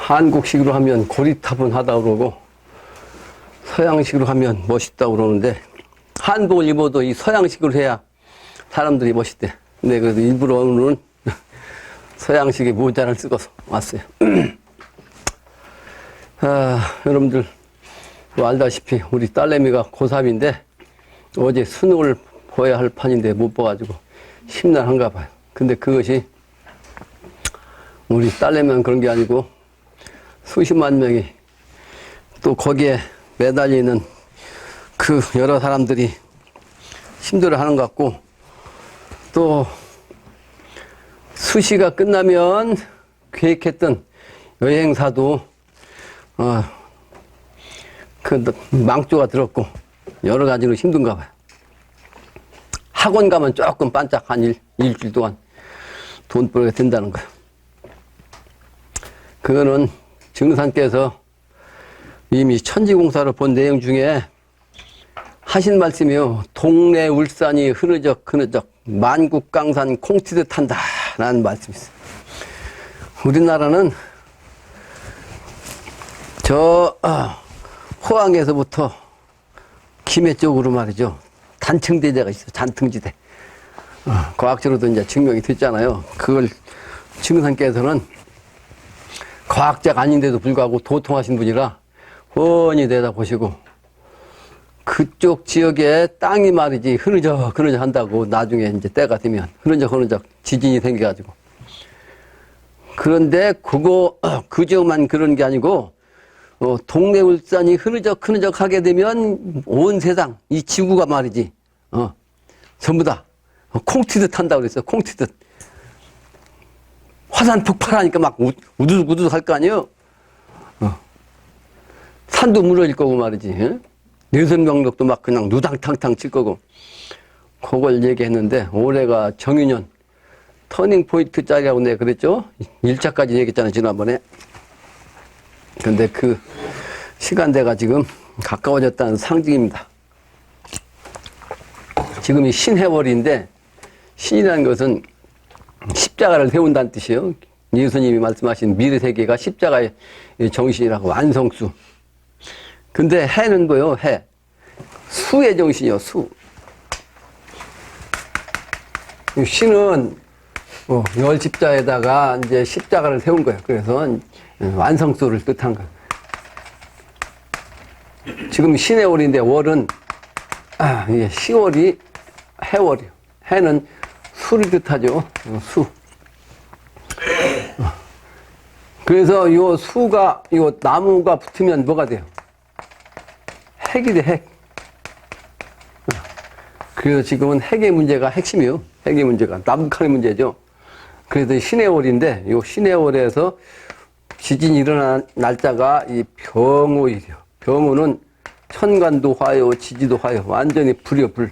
한국식으로 하면 고리타분하다고 그러고 서양식으로 하면 멋있다고 그러는데 한복을 입어도 이 서양식으로 해야 사람들이 멋있대. 근데 그래도 일부러 오늘은 서양식의 모자를 쓰고 왔어요. 여러분들 알다시피 우리 딸내미가 고3인데 어제 수능을 봐야 할 판인데 못 봐가지고 심란한가 봐요. 근데 그것이 우리 딸내미만 그런 게 아니고 수십만 명이 또 거기에 매달리는 그 여러 사람들이 힘들어 하는 것 같고, 또 수시가 끝나면 계획했던 여행사도 그 망조가 들었고 여러 가지로 힘든가 봐요. 학원 가면 조금 반짝 한 일주일 동안 돈 벌게 된다는 거예요. 그거는 증산께서 이미 천지공사를 본 내용 중에 하신 말씀이요. 동래 울산이 흐느적 만국강산 콩튀듯 한다 라는 말씀이 있어요. 우리나라는 저 호황에서부터 김해 쪽으로 말이죠. 단층대제가 있어요. 단층지대. 과학적으로도 이제 증명이 됐잖아요. 그걸 증산께서는 과학자가 아닌데도 불구하고 도통하신 분이라 훤히 내다보시고 그쪽 지역에 땅이 말이지 흐느적 한다고 나중에 이제 때가 되면 흐느적 지진이 생겨가지고, 그런데 그 지역만 그런 게 아니고 동래 울산이 흐느적 하게 되면 온 세상 이 지구가 말이지 전부 다 콩튀듯 한다고 그랬어요. 콩튀듯. 화산 폭발하니까 막 우두둑 할 거 아니에요. 산도 무너질 거고 말이지. 내선병력도 막 그냥 누당탕탕 칠 거고. 그걸 얘기했는데 올해가 정유년 터닝 포인트 짜리라고 내가 그랬죠. 1차까지 얘기했잖아요, 지난번에. 근데 그 시간대가 지금 가까워졌다는 상징입니다. 지금이 신해월인데, 신이라는 것은 십자가를 세운다는 뜻이에요. 예수님이 말씀하신 미래세계가 십자가의 정신이라고, 완성수. 근데 해는 뭐요? 해. 수의 정신이요, 수. 신은 열 십자에다가 이제 십자가를 세운 거예요. 그래서 완성수를 뜻한 거예요. 지금 신의 월인데 월은 이게 10월이 해월이요. 해는 수를 뜻하죠. 수. 그래서 요 수가 요 나무가 붙으면 뭐가 돼요? 핵이 돼, 핵. 그래서 지금은 핵의 문제가 핵심이에요. 핵의 문제가 남북한의 문제죠. 그래서 신의 월인데 요 신의 월에서 지진이 일어난 날짜가 이 병오일이요. 병오는 천간도 화요, 지지도 화요. 완전히 불이요, 불.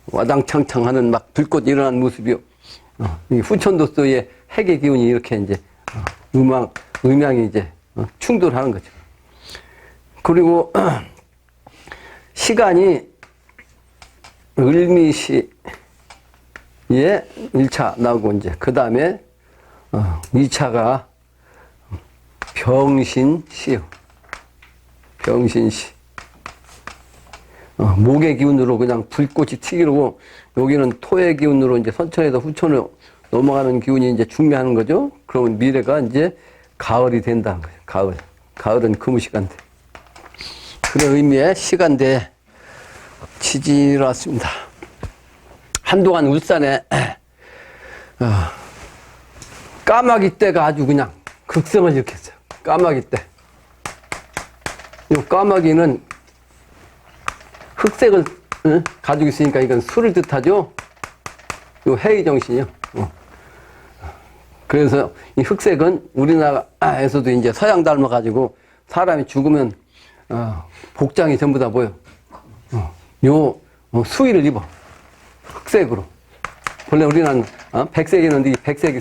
와당창창 하는 막 불꽃 일어난 모습이요. 이 후천도서의 핵의 기운이 이렇게 이제 음양이 이제 충돌하는 거죠. 그리고 시간이 을미시에 1차 나오고 이제 그 다음에 2차가 병신시요. 병신시. 목의 기운으로 그냥 불꽃이 튀기고, 여기는 토의 기운으로 이제 선천에서 후천으로 넘어가는 기운이 이제 중매하는 거죠. 그러면 미래가 이제 가을이 된다는 거죠. 가을. 가을은 금시간대. 그런 의미의 시간대에 지진이 일어났습니다. 한동안 울산에 까마귀 떼가 아주 그냥 극성을 일으켰어요. 까마귀 떼. 이 까마귀는 흑색을 가지고 있으니까 이건 수를 뜻하죠. 이 해의 정신이요. 그래서 이 흑색은 우리나라에서도 이제 서양 닮아가지고 사람이 죽으면 복장이 전부 다 보여. 수의를 입어. 흑색으로. 원래 우리는 백색이었는데 이 백색이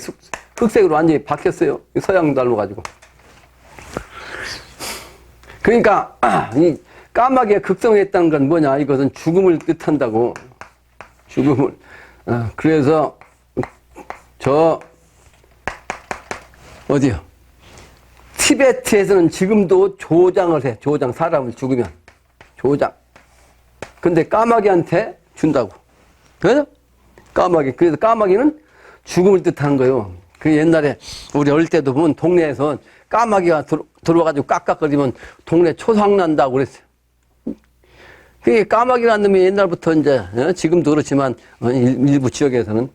흑색으로 완전히 바뀌었어요. 서양 닮아가지고. 그러니까 이 까마귀가 극성했다는 건 뭐냐? 이것은 죽음을 뜻한다고. 죽음을. 그래서 어디요? 티베트에서는 지금도 조장을 해. 조장, 사람을 죽으면. 조장. 근데 까마귀한테 준다고. 그래서 까마귀. 그래서 까마귀는 죽음을 뜻하는 거예요. 그 옛날에 우리 어릴 때도 보면 동네에서 까마귀가 들어와가지고 깍깍거리면 동네 초상 난다고 그랬어요. 그게 까마귀라는 놈이 옛날부터 이제, 지금도 그렇지만, 일부 지역에서는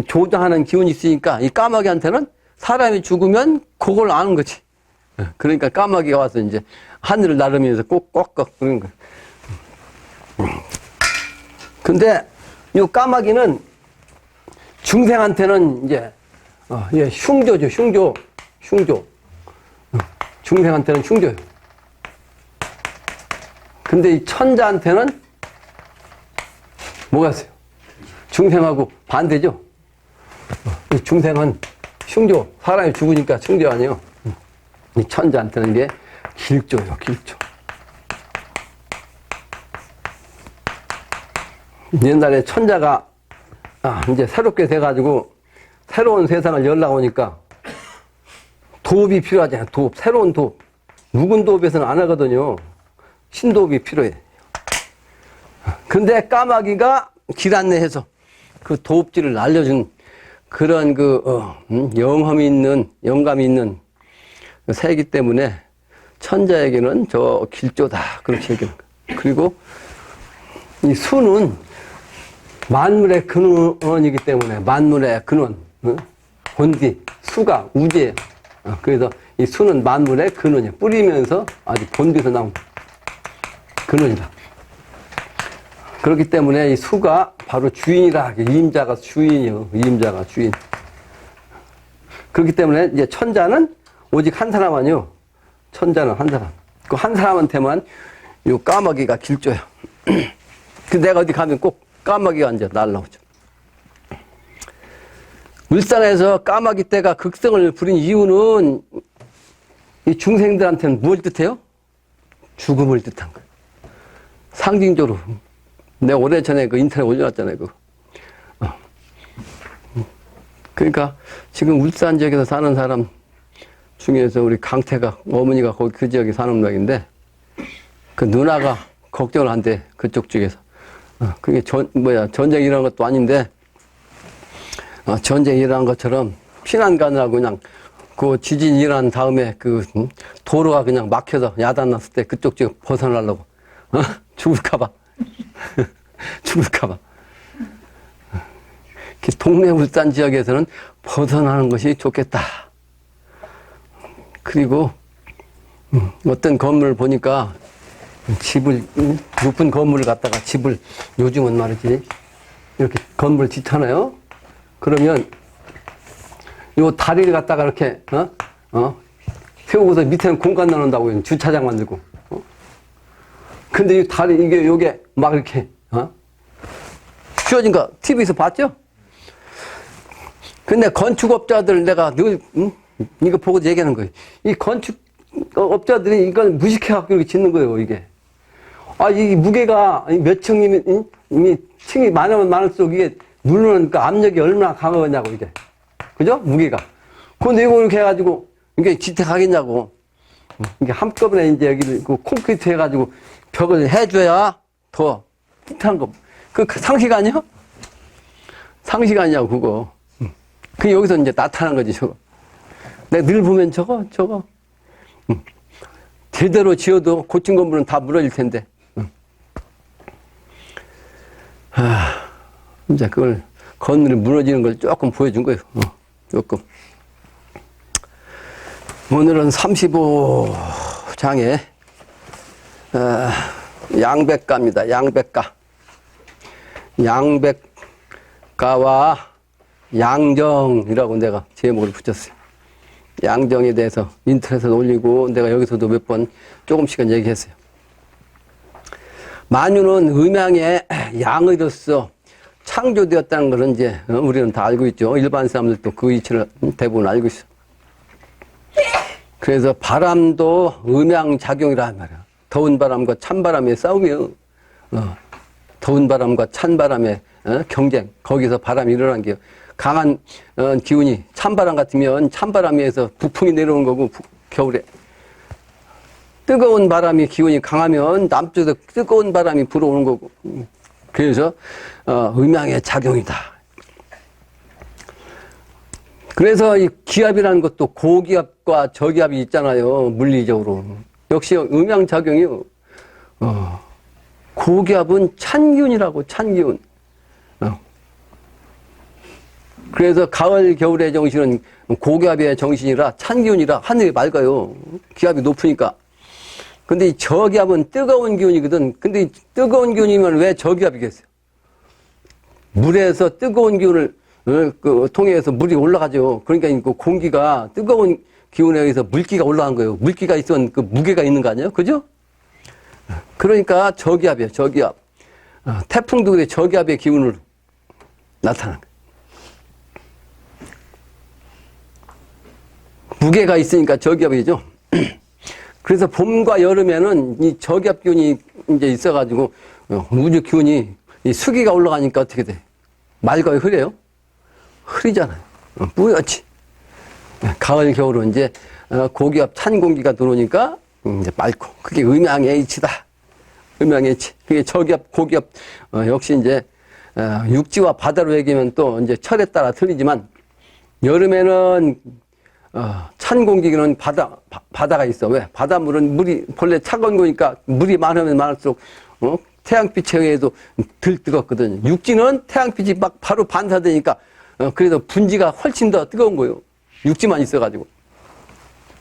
조장하는 기운이 있으니까 이 까마귀한테는 사람이 죽으면 그걸 아는 거지. 그러니까 까마귀가 와서 이제 하늘을 나르면서 꼭꽉꽉 그런 거야. 근데 이 까마귀는 중생한테는 이제 흉조죠. 흉조. 중생한테는 흉조예요. 근데 이 천자한테는 뭐가 있어요? 중생하고 반대죠. 이 중생은 흉조, 사람이 죽으니까 흉조 아니에요. 이 천자한테는 이게 길조예요, 길조. 옛날에 천자가 이제 새롭게 돼가지고 새로운 세상을 열라고 하니까 도읍이 필요하잖아요. 도읍, 새로운 도읍. 묵은 도읍에서는 안 하거든요. 신도읍이 필요해. 근데 까마귀가 길 안내해서 그 도읍지를 알려준 그런 영감이 있는 새이기 때문에 천자에게는 저 길조다. 그렇게 얘기하는 거예요. 그리고 이 수는 만물의 근원이기 때문에 만물의 근원, 본디, 수가 우주예요. 그래서 이 수는 만물의 근원이에요. 뿌리면서 아주 본디에서 나온 근원이다. 그렇기 때문에 이 수가 바로 주인이라, 임자가 주인이요. 임자가 주인. 그렇기 때문에 이제 천자는 오직 한 사람 아니요. 천자는 한 사람. 그 한 사람한테만 요 까마귀가 길조야. 그 내가 어디 가면 꼭 까마귀가 이제 날라오죠. 울산에서 까마귀 떼가 극성을 부린 이유는 이 중생들한테는 뭘 뜻해요? 죽음을 뜻한 거예요. 상징적으로. 내가 오래전에 그 인터넷 올려놨잖아요, 그거. 그러니까 지금 울산 지역에서 사는 사람 중에서 우리 강태가, 어머니가 거기 그 지역에 사는 분인데 그 누나가 걱정을 한대, 그쪽 쪽에서. 그게 전쟁 일어난 것도 아닌데, 전쟁 일어난 것처럼 피난 가느라고 그냥 그 지진 일어난 다음에 도로가 그냥 막혀서 야단 났을 때 그쪽 지역 벗어나려고. 죽을까봐. 죽을까봐. 동네 울산 지역에서는 벗어나는 것이 좋겠다. 그리고 어떤 건물을 보니까 집을, 높은 건물을 갖다가 집을, 요즘은 말이지, 이렇게 건물을 짓잖아요? 그러면, 요 다리를 갖다가 이렇게, 세우고서 밑에는 공간 넣는다고, 주차장 만들고. 근데 이 다리, 요게 막 이렇게, 휘어진 거, TV에서 봤죠? 근데 건축업자들 내가 늘, 이거 보고 얘기하는 거예요. 이 건축업자들이 이걸 무식해갖고 이렇게 짓는 거예요, 이게. 이 무게가 몇 층이면, 층이 많으면 많을수록 이게 누르는 그 압력이 얼마나 강하냐고, 이게. 그죠? 무게가. 근데 이거 이렇게 해가지고, 이게 지탱하겠냐고. 이게 한꺼번에 이제 여기를 콘크리트 해가지고 벽을 해줘야 더 튼튼한 거. 그 상식 아니야? 상식 아니냐고, 그거. 그 여기서 이제 나타난 거지, 저거. 내가 늘 보면 저거. 제대로 지어도 고층 건물은 다 무너질 텐데. 이제 그걸, 건물이 무너지는 걸 조금 보여준 거예요. 조금. 오늘은 35장에, 양백가입니다. 양백가. 양백가와 양정이라고 내가 제목을 붙였어요. 양정에 대해서 인터넷에 올리고 내가 여기서도 몇 번 조금씩은 얘기했어요. 만유는 음양의 양의로서 창조되었다는 것은 이제 우리는 다 알고 있죠. 일반 사람들도 그 이치를 대부분 알고 있어. 그래서 바람도 음양작용이라 말이야. 더운 바람과 찬바람의 싸움이요. 더운 바람과 찬바람의 경쟁. 거기서 바람이 일어난 게요. 강한 기운이 찬바람 같으면 찬바람에서 북풍이 내려오는 거고 겨울에. 뜨거운 바람이 기온이 강하면 남쪽에서 뜨거운 바람이 불어오는 거고. 그래서 음양의 작용이다. 그래서 이 기압이라는 것도 고기압과 저기압이 있잖아요. 물리적으로. 역시 음양 작용이요. 고기압은 찬 기운이라고, 찬 기운. 그래서 가을, 겨울의 정신은 고기압의 정신이라 찬 기운이라 하늘이 맑아요. 기압이 높으니까. 근데 이 저기압은 뜨거운 기운이거든. 근데 이 뜨거운 기운이면 왜 저기압이겠어요? 물에서 뜨거운 기운을 통해서 물이 올라가죠. 그러니까 그 공기가 뜨거운 기운에 의해서 물기가 올라간 거예요. 물기가 있으면 그 무게가 있는 거 아니에요? 그죠? 그러니까 저기압이에요. 저기압. 태풍도 그래 저기압의 기운으로 나타나는 거예요. 무게가 있으니까 저기압이죠. 그래서 봄과 여름에는 이 저기압 기운이 이제 있어가지고 우주 기운이 이 수기가 올라가니까 어떻게 돼? 맑아요, 흐려요? 흐리잖아요. 뿌옇지. 가을, 겨울은 이제 고기압 찬 공기가 들어오니까 이제 맑고 그게 음양의 이치다. 음양의 이치. 그게 저기압, 고기압 역시 이제 육지와 바다로 얘기하면 또 이제 철에 따라 틀리지만 여름에는 찬 공기는 바다가 있어. 왜? 바닷물은 물이 본래 차가운 거니까 물이 많으면 많을수록 태양빛에 의해도 덜 뜨겁거든요. 육지는 태양빛이 막 바로 반사되니까 그래서 분지가 훨씬 더 뜨거운 거예요. 육지만 있어가지고.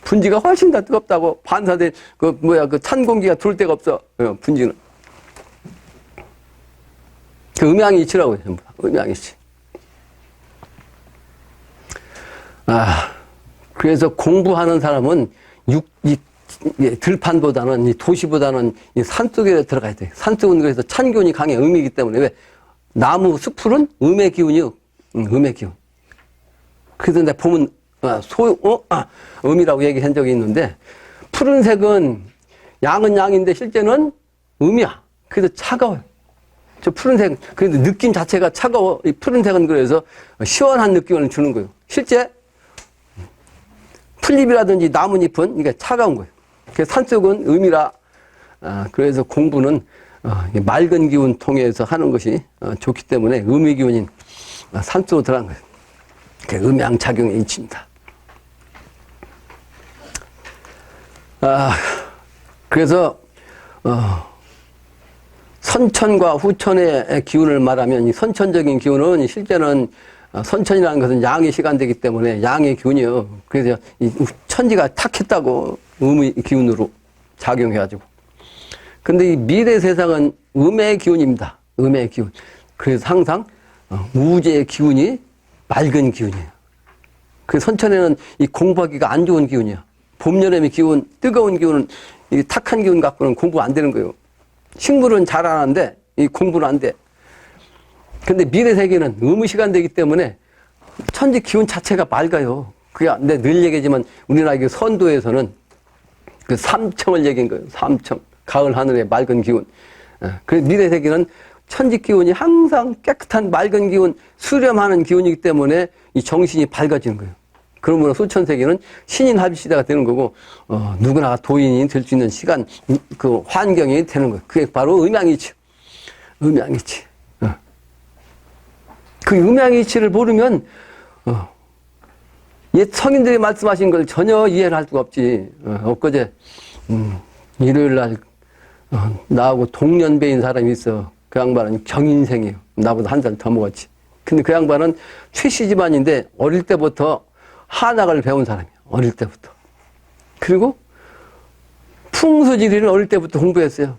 분지가 훨씬 더 뜨겁다고 반사된 그 찬 공기가 들어올 데가 없어. 분지는. 그 음양이 이치라고요. 전부. 음양이 이치. 그래서 공부하는 사람은 들판보다는 이 도시보다는 이 산속에 들어가야 돼. 산속은 그래서 찬 기운이 강해. 음이기 때문에. 왜? 나무, 숲풀은 음의 기운이요. 음의 기운. 그래서 내가 보면 음이라고 얘기한 적이 있는데 푸른색은 양은 양인데 실제는 음이야. 그래서 차가워요. 저 푸른색 그래도 느낌 자체가 차가워. 이 푸른색은 그래서 시원한 느낌을 주는 거예요. 실제 풀잎이라든지 나뭇잎은 이게 차가운 거예요. 그래서 산속은 음이라. 그래서 공부는 맑은 기운 통해서 하는 것이 좋기 때문에 음의 기운인 산속으로 들어간 거예요. 그게 음양작용의 이치입니다. 그래서 선천과 후천의 기운을 말하면 이 선천적인 기운은 실제는 선천이라는 것은 양의 시간되기 때문에 양의 기운이요. 그래서 이 천지가 탁했다고 음의 기운으로 작용해가지고. 근데 이 미래 세상은 음의 기운입니다. 음의 기운. 그래서 항상 우주의 기운이 맑은 기운이에요. 그 선천에는 이 공부하기가 안 좋은 기운이야. 봄, 여름의 기운, 뜨거운 기운은 이 탁한 기운 갖고는 공부가 안 되는 거예요. 식물은 잘 안 하는데 이 공부는 안 돼. 근데 미래 세계는 음의 시간되기 때문에 천지 기운 자체가 맑아요. 그게 내가 늘 얘기하지만 우리나라 그 선도에서는 그 삼청을 얘기한 거예요. 삼청. 가을 하늘의 맑은 기운. 그래서 미래 세계는 천지 기운이 항상 깨끗한 맑은 기운, 수렴하는 기운이기 때문에 이 정신이 밝아지는 거예요. 그러므로 수천 세계는 신인 합의 시대가 되는 거고, 누구나 도인이 될 수 있는 시간, 그 환경이 되는 거예요. 그게 바로 음양이치. 음양이치. 그 음양이치를 모르면, 옛 성인들이 말씀하신 걸 전혀 이해를 할 수가 없지. 엊그제, 일요일 날, 나하고 동년배인 사람이 있어. 그 양반은 경인생이에요. 나보다 한 살 더 먹었지. 근데 그 양반은 최씨 집안인데 어릴 때부터 한학을 배운 사람이에요. 어릴 때부터. 그리고 풍수지리를 어릴 때부터 공부했어요.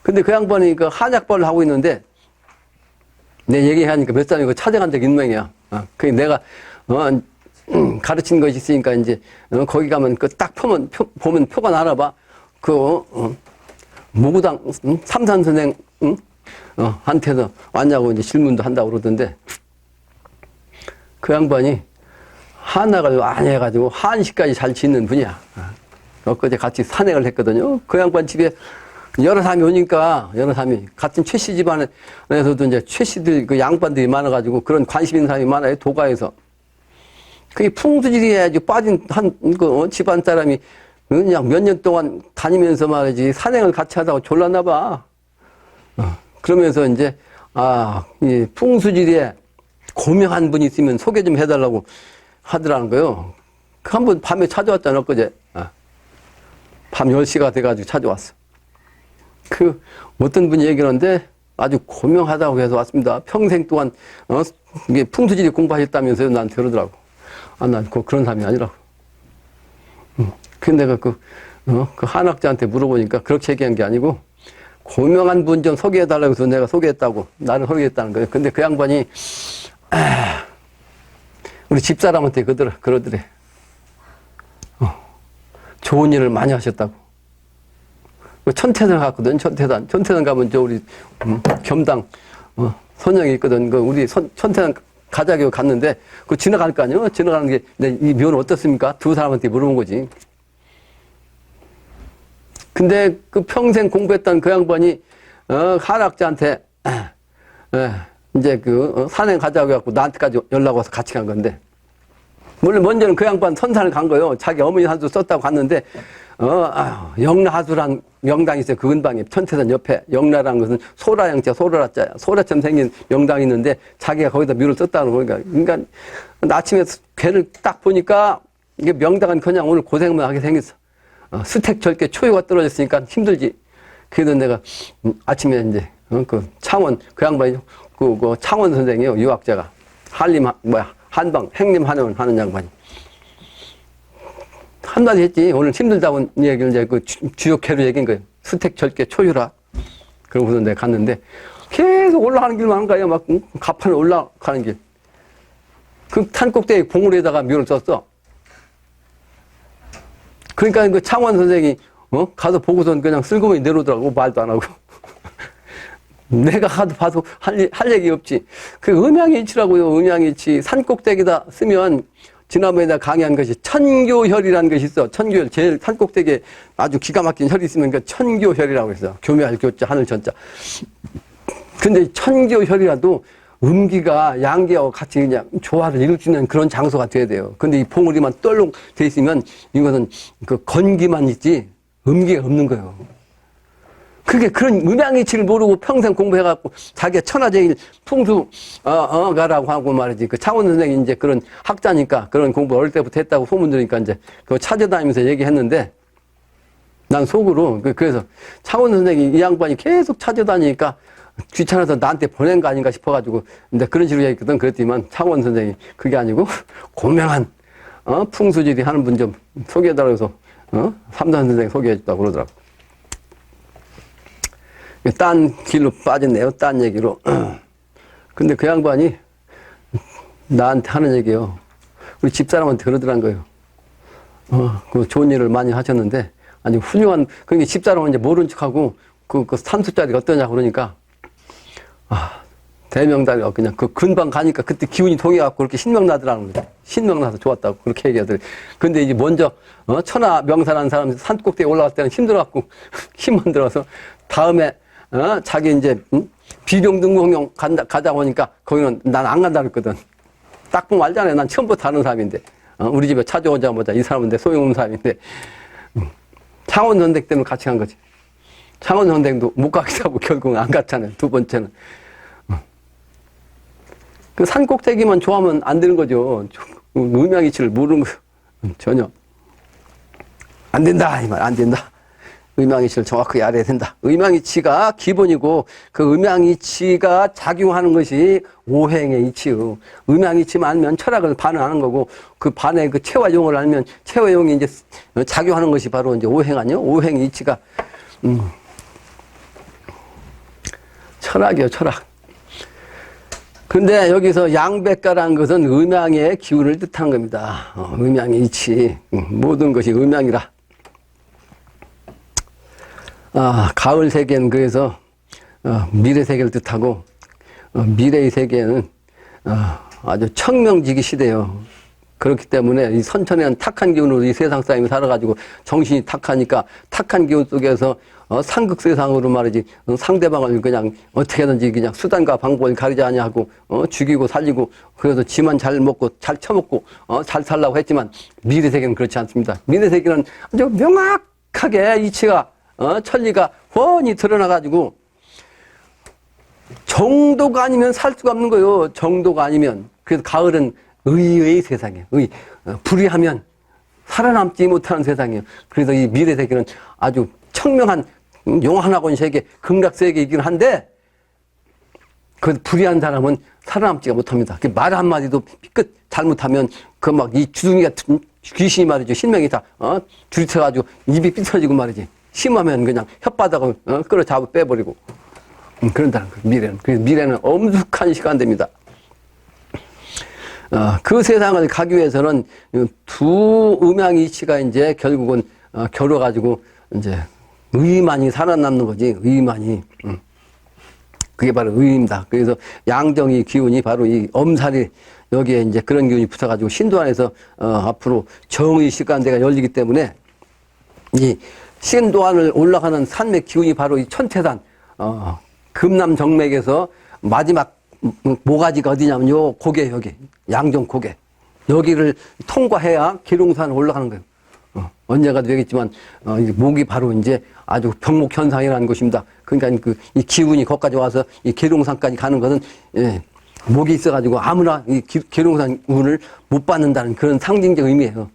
근데 그 양반이 그 한약벌을 하고 있는데 내 얘기하니까 몇 사람이 찾아간 적 있는 모양이야. 그 내가 가르친 것이 있으니까 이제 거기 가면 그 딱 보면 표가 나눠봐. 모구당 삼산 선생 한테서 왔냐고 이제 질문도 한다고 그러던데 그 양반이 한학을 많이 해가지고 한식까지 잘 짓는 분이야. 엊그제 같이 산행을 했거든요. 그 양반 집에 여러 사람이 오니까 여러 사람이 같은 최씨 집안에서도 이제 최씨들 그 양반들이 많아가지고 그런 관심 있는 사람이 많아요. 도가에서. 그게 풍수지리에 빠진 집안 사람이 그냥 몇 년 동안 다니면서 말이지 산행을 같이 하다가 졸랐나 봐. 그러면서 이제 이 풍수지리에 고명한 분이 있으면 소개 좀 해달라고 하더라는 거요. 그 한 번 밤에 찾아왔잖아, 엊그제. 밤 10시가 돼가지고 찾아왔어. 그 어떤 분이 얘기하는데 아주 고명하다고 해서 왔습니다. 평생 동안 이게 풍수지리 공부하셨다면서요. 나한테 그러더라고. 난 그런 사람이 아니라고. 근데 내가 그 한학자한테 물어보니까 그렇게 얘기한 게 아니고 고명한 분 좀 소개해달라고 해서 내가 소개했다고. 나를 소개했다는 거예요. 근데 그 양반이 우리 집사람한테 그러더래. 좋은 일을 많이 하셨다고. 천태산 갔거든, 천태산. 천태산 가면 우리 겸당 선영이 있거든. 우리 천태산 가자고 갔는데 그 지나갈 거 아니에요? 지나가는 게 이 묘는 어떻습니까? 두 사람한테 물어본 거지. 근데 그 평생 공부했던 그 양반이 한학자한테 이제 산행 가자고 해갖고 나한테까지 연락 와서 같이 간 건데, 물론 먼저는 그 양반 선산을 간 거예요. 자기 어머니 하수 썼다고 갔는데 영라하수란 명당이 있어요. 그 근방에 천태산 옆에. 영라라는 것은 소라 형자, 소라자야. 소라처럼 생긴 명당이 있는데 자기가 거기다 묘를 썼다는 거니까. 그러니까 아침에 괴를 딱 보니까 이게 명당은 그냥 오늘 고생만 하게 생겼어. 수택 절개 초유가 떨어졌으니까 힘들지. 그래도 내가 아침에 이제 그 창원, 그 양반이 그 창원 선생이에요. 유학자가. 한방 행림 하는 양반이. 한마디 했지. 오늘 힘들다고 얘기를 이제 그 주역회로 얘기한 거예요. 수택 절개 초유라. 그러고서 내가 갔는데 계속 올라가는 길만 한 거예요. 막 가판에 올라가는 길. 그 산꼭대기 봉우리에다가 묘를 썼어. 그러니까 그 창원 선생이 가서 보고선 그냥 쓸고문이 내려오더라고. 말도 안 하고. 내가 가도 봐도 할 얘기 없지. 그 음양일치라고요. 음양일치. 산꼭대기다 쓰면 지난번에 내가 강의한 것이 천교혈이라는 것이 있어. 천교혈. 제일 산꼭대기에 아주 기가 막힌 혈이 있으면 그 천교혈이라고 했어. 교묘할 교자, 하늘 전자. 근데 천교혈이라도 음기가 양기하고 같이 그냥 조화를 이룰 수 있는 그런 장소가 돼야 돼요. 근데 이 봉우리만 떨록 돼 있으면 이것은 그 건기만 있지 음기가 없는 거예요. 그게 그런 음양이치를 모르고 평생 공부해갖고 자기가 천하제일 풍수가라고 하고 말이지. 그 창원 선생이 이제 그런 학자니까 그런 공부 어릴 때부터 했다고 소문 들으니까 이제 그거 찾아다니면서 얘기했는데 난 속으로 그래서 창원 선생이 이 양반이 계속 찾아다니니까 귀찮아서 나한테 보낸 거 아닌가 싶어가지고 근데 그런 식으로 얘기했거든. 그랬더니만 창원 선생이 그게 아니고 고명한 풍수지리 하는 분 좀 소개해달라고 해서 삼산 선생 소개해줬다고 그러더라고. 딴 길로 빠졌네요. 딴 얘기로. 근데 그 양반이 나한테 하는 얘기예요. 우리 집사람한테 그러더란 거예요. 그 좋은 일을 많이 하셨는데 아주 훌륭한, 그러니까 집사람은 이제 모른 척하고 그 산수자리가 어떠냐고 그러니까 대명다리가 그냥 그 근방 가니까 그때 기운이 통해갖고 그렇게 신명나더라는 거죠. 신명나서 좋았다고 그렇게 얘기하더래. 근데 이제 먼저 천하 명산한 사람 산꼭대기에 올라갈 때는 힘들어갖고 힘만 들어서 다음에 자기 이제 비룡등공룡 가자고 하니까 거기는 난 안 간다 그랬거든. 딱 보면 알잖아요. 난 처음부터 아는 사람인데 우리 집에 찾아오자마자 이 사람은 내 소용없는 사람인데 창원 선생 때문에 같이 간 거지. 창원 선생도 못 가기도 하고 결국은 안 갔잖아요. 두 번째는. 그 산꼭대기만 좋아하면 안 되는 거죠. 음양이치를 모르는 거 전혀 안 된다 이 말. 안 된다. 음양이치를 정확하게 알아야 된다. 음양이치가 기본이고 그 음양이치가 작용하는 것이 오행의 이치요. 음양이치만 알면 철학을 반응하는 거고 그 반의 그 체화용을 알면 체화용이 이제 작용하는 것이 바로 이제 오행 아니요? 오행의 이치가 철학이요, 철학. 근데 여기서 양백가라는 것은 음양의 기운을 뜻하는 겁니다. 음양의 이치. 모든 것이 음양이라. 가을 세계는 그래서 미래 세계를 뜻하고 미래의 세계는 아주 청명지기 시대요. 그렇기 때문에 이 선천에는 탁한 기운으로 이 세상 사람이 살아가지고 정신이 탁하니까 탁한 기운 속에서 상극세상으로 말이지 상대방을 그냥 어떻게든지 그냥 수단과 방법을 가리지 아니하고 죽이고 살리고 그래서 지만 잘 먹고 잘 처먹고 잘 살라고 했지만 미래 세계는 그렇지 않습니다. 미래 세계는 아주 명확하게 이치가 천리가 훤히 드러나가지고 정도가 아니면 살 수가 없는 거예요. 정도가 아니면. 그래서 가을은 의의 세상이에요. 불의하면 살아남지 못하는 세상이에요. 그래서 이 미래 세계는 아주 청명한 용한하곤 세계, 극락 세계이긴 한데 그 불의한 사람은 살아남지가 못합니다. 그 말 한마디도 삐끗 잘못하면 그 막 이 주둥이 같은 귀신이 말이죠. 신명이 다 들이쳐가지고 입이 삐뚤어지고 말이지. 심하면 그냥 혓바닥을 끌어잡아 빼버리고 그런다는 거예요. 미래는. 그래서 미래는 엄숙한 시간대입니다. 그 세상을 가기 위해서는 두 음양 이치가 이제 결국은 겨뤄가지고 이제 의만이 살아남는 거지. 의만이. 그게 바로 의입니다. 그래서 양정의 기운이 바로 이 엄살이 여기에 이제 그런 기운이 붙어가지고 신도안에서 앞으로 정의 시간대가 열리기 때문에 이 신도안을 올라가는 산맥 기운이 바로 이 천태산 금남정맥에서 마지막 모가지가 어디냐면요. 고개 여기 양정 고개 여기를 통과해야 계룡산 올라가는 거예요. 언젠가도 되겠지만 목이 바로 이제 아주 병목 현상이라는 것입니다. 그러니까 이 기운이 거기까지 와서 이 계룡산까지 가는 것은 목이 있어가지고 아무나 이 계룡산 운을 못 받는다는 그런 상징적 의미예요.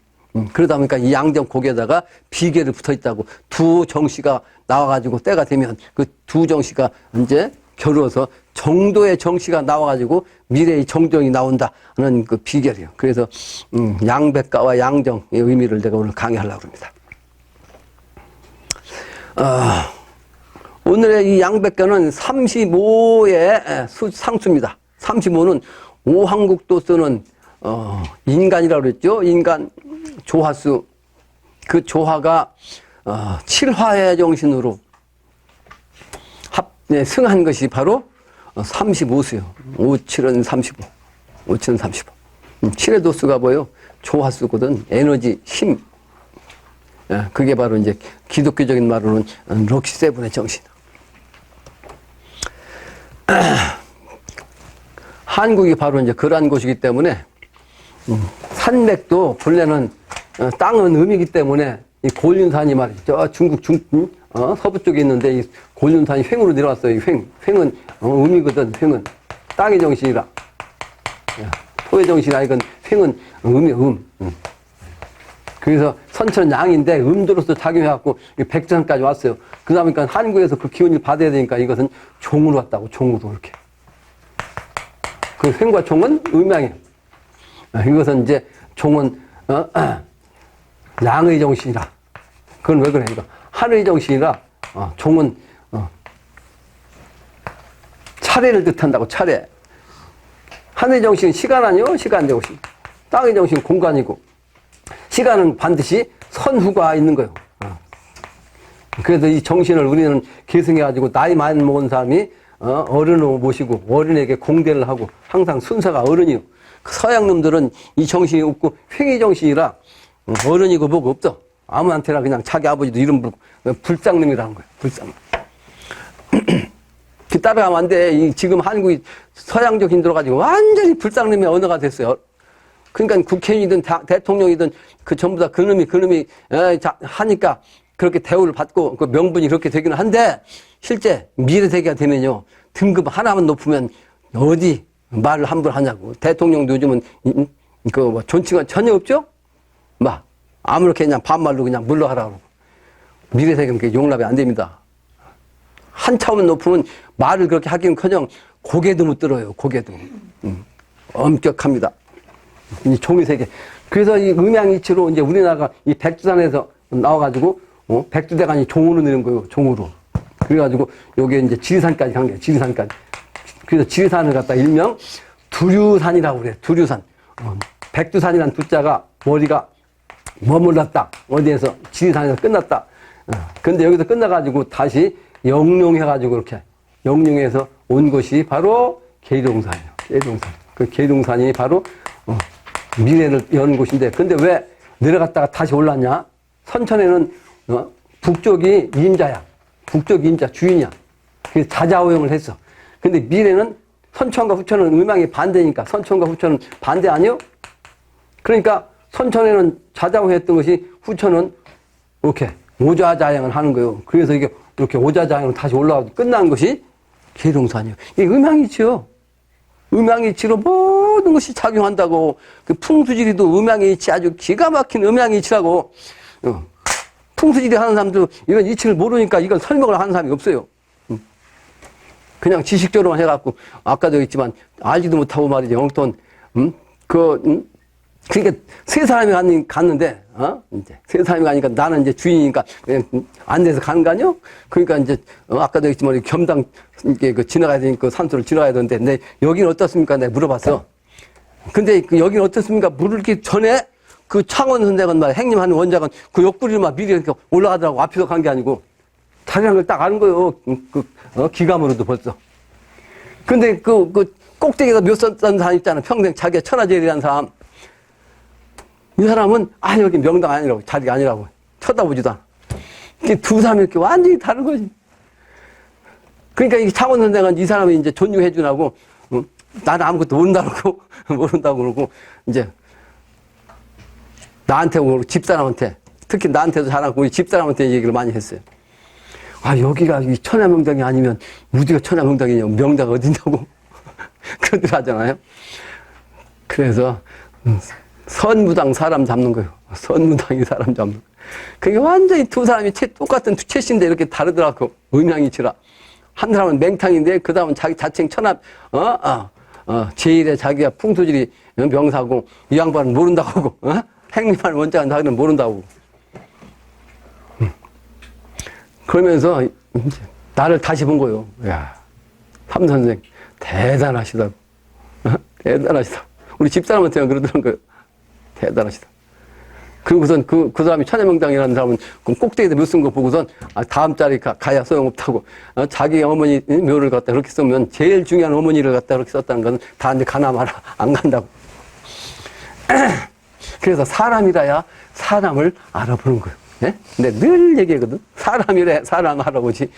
그러다 보니까 이 양정 고개에다가 비계를 붙어 있다고 두 정씨가 나와가지고 때가 되면 그 두 정씨가 이제 겨루어서 정도의 정씨가 나와가지고 미래의 정정이 나온다는 그 비결이에요. 그래서 양백가와 양정의 의미를 내가 오늘 강의하려고 합니다. 오늘의 이 양백가는 35의 상수입니다. 35는 오한국도 쓰는 인간이라고 그랬죠. 인간 조화수. 그 조화가 7화의 정신으로 승한 것이 바로 35수요. 5, 7은 35. 5, 7은 35. 7의 도수가 뭐예요? 조화수거든. 에너지, 힘. 그게 바로 이제 기독교적인 말로는 럭시 세븐의 정신. 한국이 바로 이제 그러한 곳이기 때문에 산맥도 본래는 땅은 음이기 때문에 이 골륜산이 말이죠. 저 중국 서부 쪽에 있는데 이 골륜산이 횡으로 내려왔어요. 횡은 음이거든. 횡은 땅의 정신이라. 토의 정신이 아니건 횡은 음이 그래서 선천 양인데 음도로서 작용해갖고 백전까지 왔어요. 그러다 보니까 한국에서 그 기운을 받아야 되니까 이것은 종으로 왔다고. 종으로 이렇게. 그 횡과 종은 음양이에요. 이것은 이제 종은 양의 정신이라. 그건 왜 그래? 이거 하늘의 정신이라 종은 차례를 뜻한다고. 차례. 하늘의 정신은 시간 아니요? 시간 정신. 땅의 정신은 공간이고 시간은 반드시 선후가 있는 거예요. 그래서 이 정신을 우리는 계승해가지고 나이 많이 먹은 사람이 어른을 모시고 어른에게 공대를 하고 항상 순서가 어른이요. 서양 놈들은 이 정신이 없고 횡의 정신이라 어른이고 뭐고 없어. 아무한테나 그냥 자기 아버지도 이름 부르고 불쌍놈이라는 거예요. 불쌍놈. 그 따라가면 안 돼. 지금 한국이 서양적 힘들어가지고 완전히 불쌍놈의 언어가 됐어요. 그러니까 국회의원이든 대통령이든 그 전부 다 그놈이 하니까 그렇게 대우를 받고 그 명분이 그렇게 되기는 한데 실제 미래 세계가 되면요. 등급 하나만 높으면 어디 말을 함부로 하냐고. 대통령도 요즘은 그 존칭은 전혀 없죠? 막 아무렇게 그냥 반말로 그냥 물러가라고. 미래 세계는 그게 용납이 안 됩니다. 한 차원 높으면 말을 그렇게 하기는커녕 고개도 못 들어요. 고개도. 엄격합니다. 이 종이 세계. 그래서 이 음양이치로 이제 우리나라가 이 백두산에서 나와가지고 백두대간이 종으로 내는 거예요. 종으로. 그래가지고 여기에 이제 지리산까지 간 거예요. 지리산까지. 그래서 지리산을 갖다 일명 두류산이라고 그래요. 두류산. 백두산이란 두자가 머리가 머물렀다. 어디에서 지리산에서 끝났다. 근데 여기서 끝나가지고 다시 영룡해가지고 이렇게 영룡해서 온 곳이 바로 계룡산이에요. 계룡산. 그 계룡산이 바로 미래를 여는 곳인데, 근데 왜 내려갔다가 다시 올랐냐? 선천에는 북쪽이 임자야. 북쪽 임자 주인이야. 그래서 자자오용을 했어. 근데 미래는 선천과 후천은 음양이 반대니까 선천과 후천은 반대 아니요? 그러니까 선천에는 자자오했던 것이 후천은 이렇게 오자자양을 하는 거예요. 그래서 이게 이렇게 오자자양으로 다시 올라가서 끝난 것이 계룡산이에요. 이게 음양이치요. 음양이치로 모든 것이 작용한다고. 그 풍수지리도 음양이치 아주 기가 막힌 음양이치라고. 풍수지리 하는 사람도 이런 이치를 모르니까 이건 설명을 하는 사람이 없어요. 그냥 지식적으로만 해갖고, 아까도 했지만, 알지도 못하고 말이지, 엉뚱한, 그러니까 세 사람이 갔는데, 이제 세 사람이 가니까 나는 이제 주인이니까 그냥 안 돼서 가는 거 아니요? 그러니까 이제, 아까도 했지만, 겸당, 이게 그 지나가야 되니까 산소를 지나가야 되는데, 근데 여기는 어떻습니까? 내가 물어봤어. 근데 그 여기는 어떻습니까? 물기 전에 그 창원 선생은 말, 행님하는 원작은 그 옆구리를 막 미리 이렇게 올라가더라고. 앞에서 간 게 아니고. 자기란 걸 딱 아는 거예요. 기감으로도 벌써. 근데 그 꼭대기에서 몇 선 사람 있잖아. 평생 자기가 천하제일이라는 사람. 이 사람은, 여기 명당 아니라고. 자리가 아니라고. 쳐다보지도 않아. 이게 두 사람이 이렇게 완전히 다른 거지. 그러니까 이 창원 선생은 이 사람이 이제 존중해 주라고, 나는 아무것도 모른다고, 모른다고 그러고, 이제, 나한테 오고 집사람한테, 특히 나한테도 잘하고, 우리 집사람한테 얘기를 많이 했어요. 여기가 이 천하명당이 아니면 우리가 천하명당이냐고, 명당 어디냐고. 그러들 하잖아요. 그래서, 선무당 사람 잡는 거예요. 선무당이 사람 잡는 거예요. 그게 완전히 두 사람이 똑같은 채씨인데 이렇게 다르더라고. 음양이치라. 한 사람은 맹탕인데 그 다음은 자기 자칭 천하, 제일에 자기가 풍수지리 명사고, 이 양반은 모른다고 하고, 행림하는 원장은 자기는 모른다고. 그러면서 이제 나를 다시 본 거예요. 야, 삼선생 대단하시다고. 대단하시다. 우리 집사람한테는 그러더란 거예요. 대단하시다. 그리고선 그 사람이 천하명당이라는 사람은 그 꼭대기에다 묘 쓴 거 보고선 다음 자리 가야 소용없다고. 자기 어머니 묘를 갖다 그렇게 쓰면 제일 중요한 어머니를 갖다 그렇게 썼다는 것은 다 이제 가나 마나 안 간다고. 그래서 사람이라야 사람을 알아보는 거예요. 예? 근데 늘 얘기하거든. 사람이래, 사람 알아보지.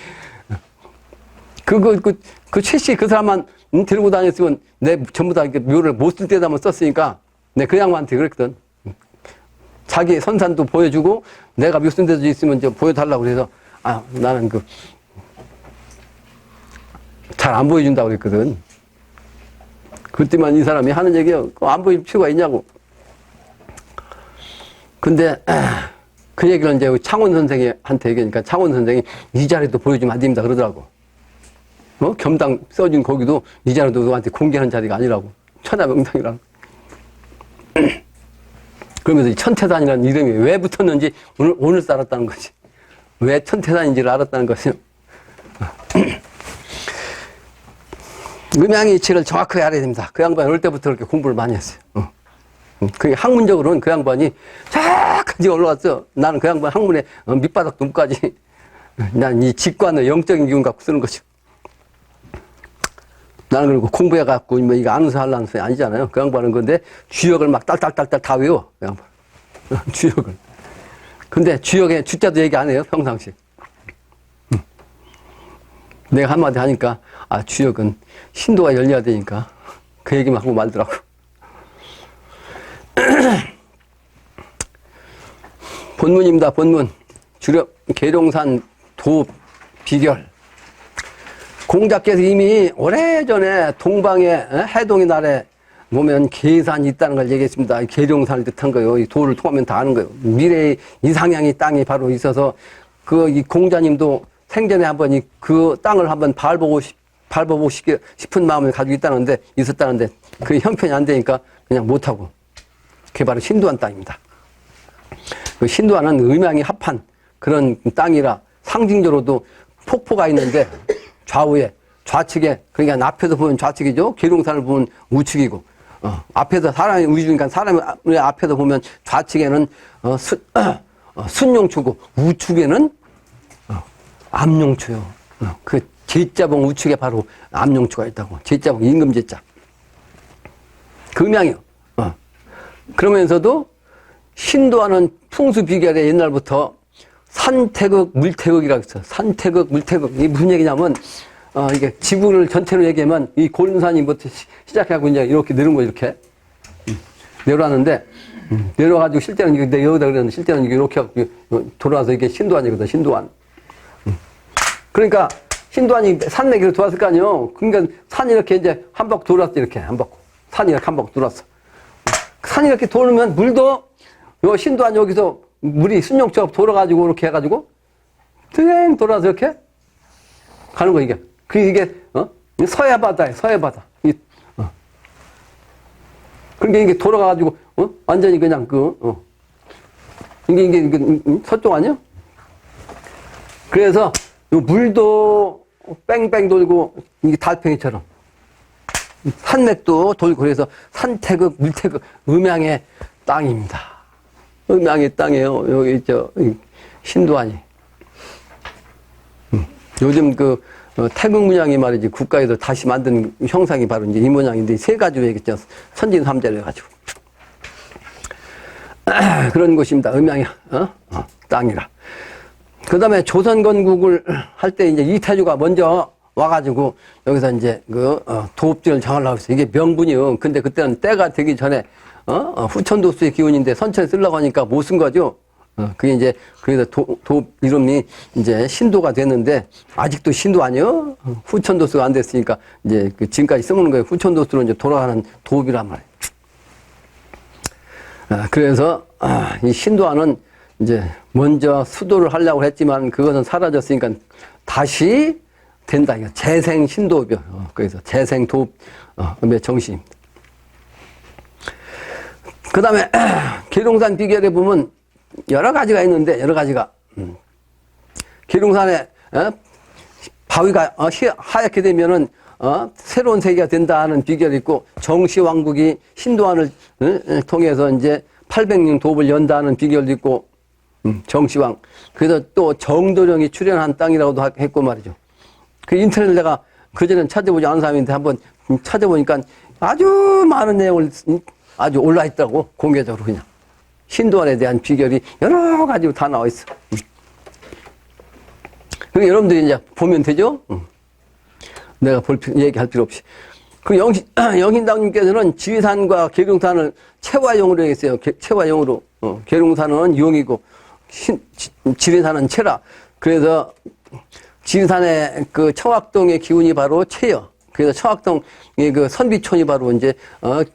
그 최씨 그 사람만 데리고 다녔으면 내 전부 다 묘를 못 쓸 때다만 썼으니까 내 그 양반한테 그랬거든. 자기 선산도 보여주고 내가 묘 쓴 데도 있으면 좀 보여달라고 그래서 나는 잘 안 보여준다고 그랬거든. 그때만 이 사람이 하는 얘기야. 안 보일 필요가 있냐고. 근데 그 얘기를 이제 창원 선생한테 얘기하니까 창원 선생이 이 자리도 보여주면 안 됩니다 그러더라고. 겸당 써준 거기도 이 자리도 너한테 공개하는 자리가 아니라고. 천하명당이라고. 그러면서 이 천태산이라는 이름이 왜 붙었는지 오늘 알았다는 거지. 왜 천태산인지를 알았다는 것이요. 음양의 이치를 정확하게 알아야 됩니다. 그 양반이 어릴 때부터 그렇게 공부를 많이 했어요. 그 학문적으로는 그 양반이 저까지 올라왔어. 나는 그 양반 학문의 밑바닥 눈까지 난 이 직관의 영적인 기운 갖고 쓰는 거죠. 나는 그리고 공부해갖고 뭐 이거 아는 소 하려는 소리 아니잖아요. 그 양반은 근데 주역을 막 딸딸딸딸 다 외워. 그 양반. 주역을. 근데 주역에 주자도 얘기 안 해요. 평상시. 내가 한마디 하니까 주역은 신도가 열려야 되니까 그 얘기만 하고 말더라고. 본문입니다. 본문. 주력 계룡산 도 비결. 공자께서 이미 오래전에 동방의 해동의 날에 보면 계산이 있다는 걸 얘기했습니다. 계룡산을 뜻한 거예요. 이 도를 통하면 다 아는 거예요. 미래의 이상향이 땅이 바로 있어서 이 공자님도 생전에 한번 그 땅을 한번 밟아보고 싶은 마음을 가지고 있었다는데 그 형편이 안 되니까 그냥 못하고. 그게 바로 신도한 땅입니다. 그 신도안은 음양이 합한 그런 땅이라 상징적으로도 폭포가 있는데 좌측에 그러니까 앞에서 보면 좌측이죠. 계룡산을 보면 우측이고 앞에서 사람이 우측이니까 사람이 앞에서 보면 좌측에는 순용초고 우측에는 암용초요. 그 제자봉 우측에 바로 암용초가 있다고. 제자봉 임금제자. 그 음양이요. 그러면서도 신도하는 풍수 비결에 옛날부터 산태극, 물태극이라고 있어. 산태극, 물태극. 이게 무슨 얘기냐면, 이게 지구를 전체로 얘기하면 이 고륜산이부터 시작하고 이제 이렇게 내려온 거 이렇게. 내려왔는데, 내려와가지고 실제는 이게 여기다 그랬는데 실제는 이렇게 돌아와서 이게 신도안이거든, 신도안. 그러니까 신도안이 산맥으로 돌았을 거 아니에요. 그러니까 산이 이렇게 이제 한 바퀴 돌았어, 이렇게 한 바퀴. 산이 이렇게 한 바퀴 돌았어. 산이 이렇게 돌면 물도 요 신도안 여기서 물이 순용처럼 돌아가지고 이렇게 해가지고 땡 돌아서 이렇게 가는 거 이게. 이게 서해 바다에 서해 바다. 그러니까 이게 돌아가가지고 완전히 그냥 이게 서쪽 아니야? 그래서 요 물도 뺑뺑 돌고 이게 달팽이처럼 산맥도 돌고 그래서 산태극, 물태극, 음양의 땅입니다. 음양의 땅이에요. 여기 신도안이. 요즘 태극 문양이 말이지 국가에서 다시 만든 형상이 바로 이제 이 모양인데 세 가지로 얘기했죠. 선진삼재로 해가지고. 그런 곳입니다. 음양의 땅이라. 그 다음에 조선 건국을 할 때 이제 이태주가 먼저 와가지고 여기서 이제 도읍지를 정하려고 했어요. 이게 명분이요. 근데 그때는 때가 되기 전에 후천도수의 기운인데 선천에 쓰려고 하니까 못 쓴 거죠. 그게 이제 그래서 도읍 이름이 이제 신도가 됐는데 아직도 신도 아니요. 후천도수가 안 됐으니까 이제 지금까지 써먹는 거예요. 후천도수로 이제 돌아가는 도읍이란 말이에요. 그래서 이 신도안은 이제 먼저 수도를 하려고 했지만 그것은 사라졌으니까 다시 된다. 이거 재생 신도읍이요. 그래서 재생 도읍의 정신입니다. 그 다음에 계룡산 비결에 보면 여러 가지가 있는데 여러 가지가 계룡산에 바위가 하얗게 되면은 새로운 세계가 된다는 비결이 있고 정시왕국이 신도안을 통해서 이제 800년 도읍을 연다는 비결도 있고 정시왕 그래서 또 정도령이 출연한 땅이라고도 했고 말이죠. 그 인터넷 내가 그전엔 찾아보지 않은 사람인데 한번 찾아보니까 아주 많은 내용을 아주 올라있더라고 공개적으로 그냥 신도안에 대한 비결이 여러 가지로 다 나와 있어. 그럼 여러분들이 이제 보면 되죠? 내가 얘기할 필요 없이. 그 영신당님께서는 지리산과 계룡산을 체화용으로 했어요. 체화용으로. 계룡산은 용이고, 지리산은 체라. 그래서 지리산의 그 청학동의 기운이 바로 체여. 그래서 청학동의 그 선비촌이 바로 이제,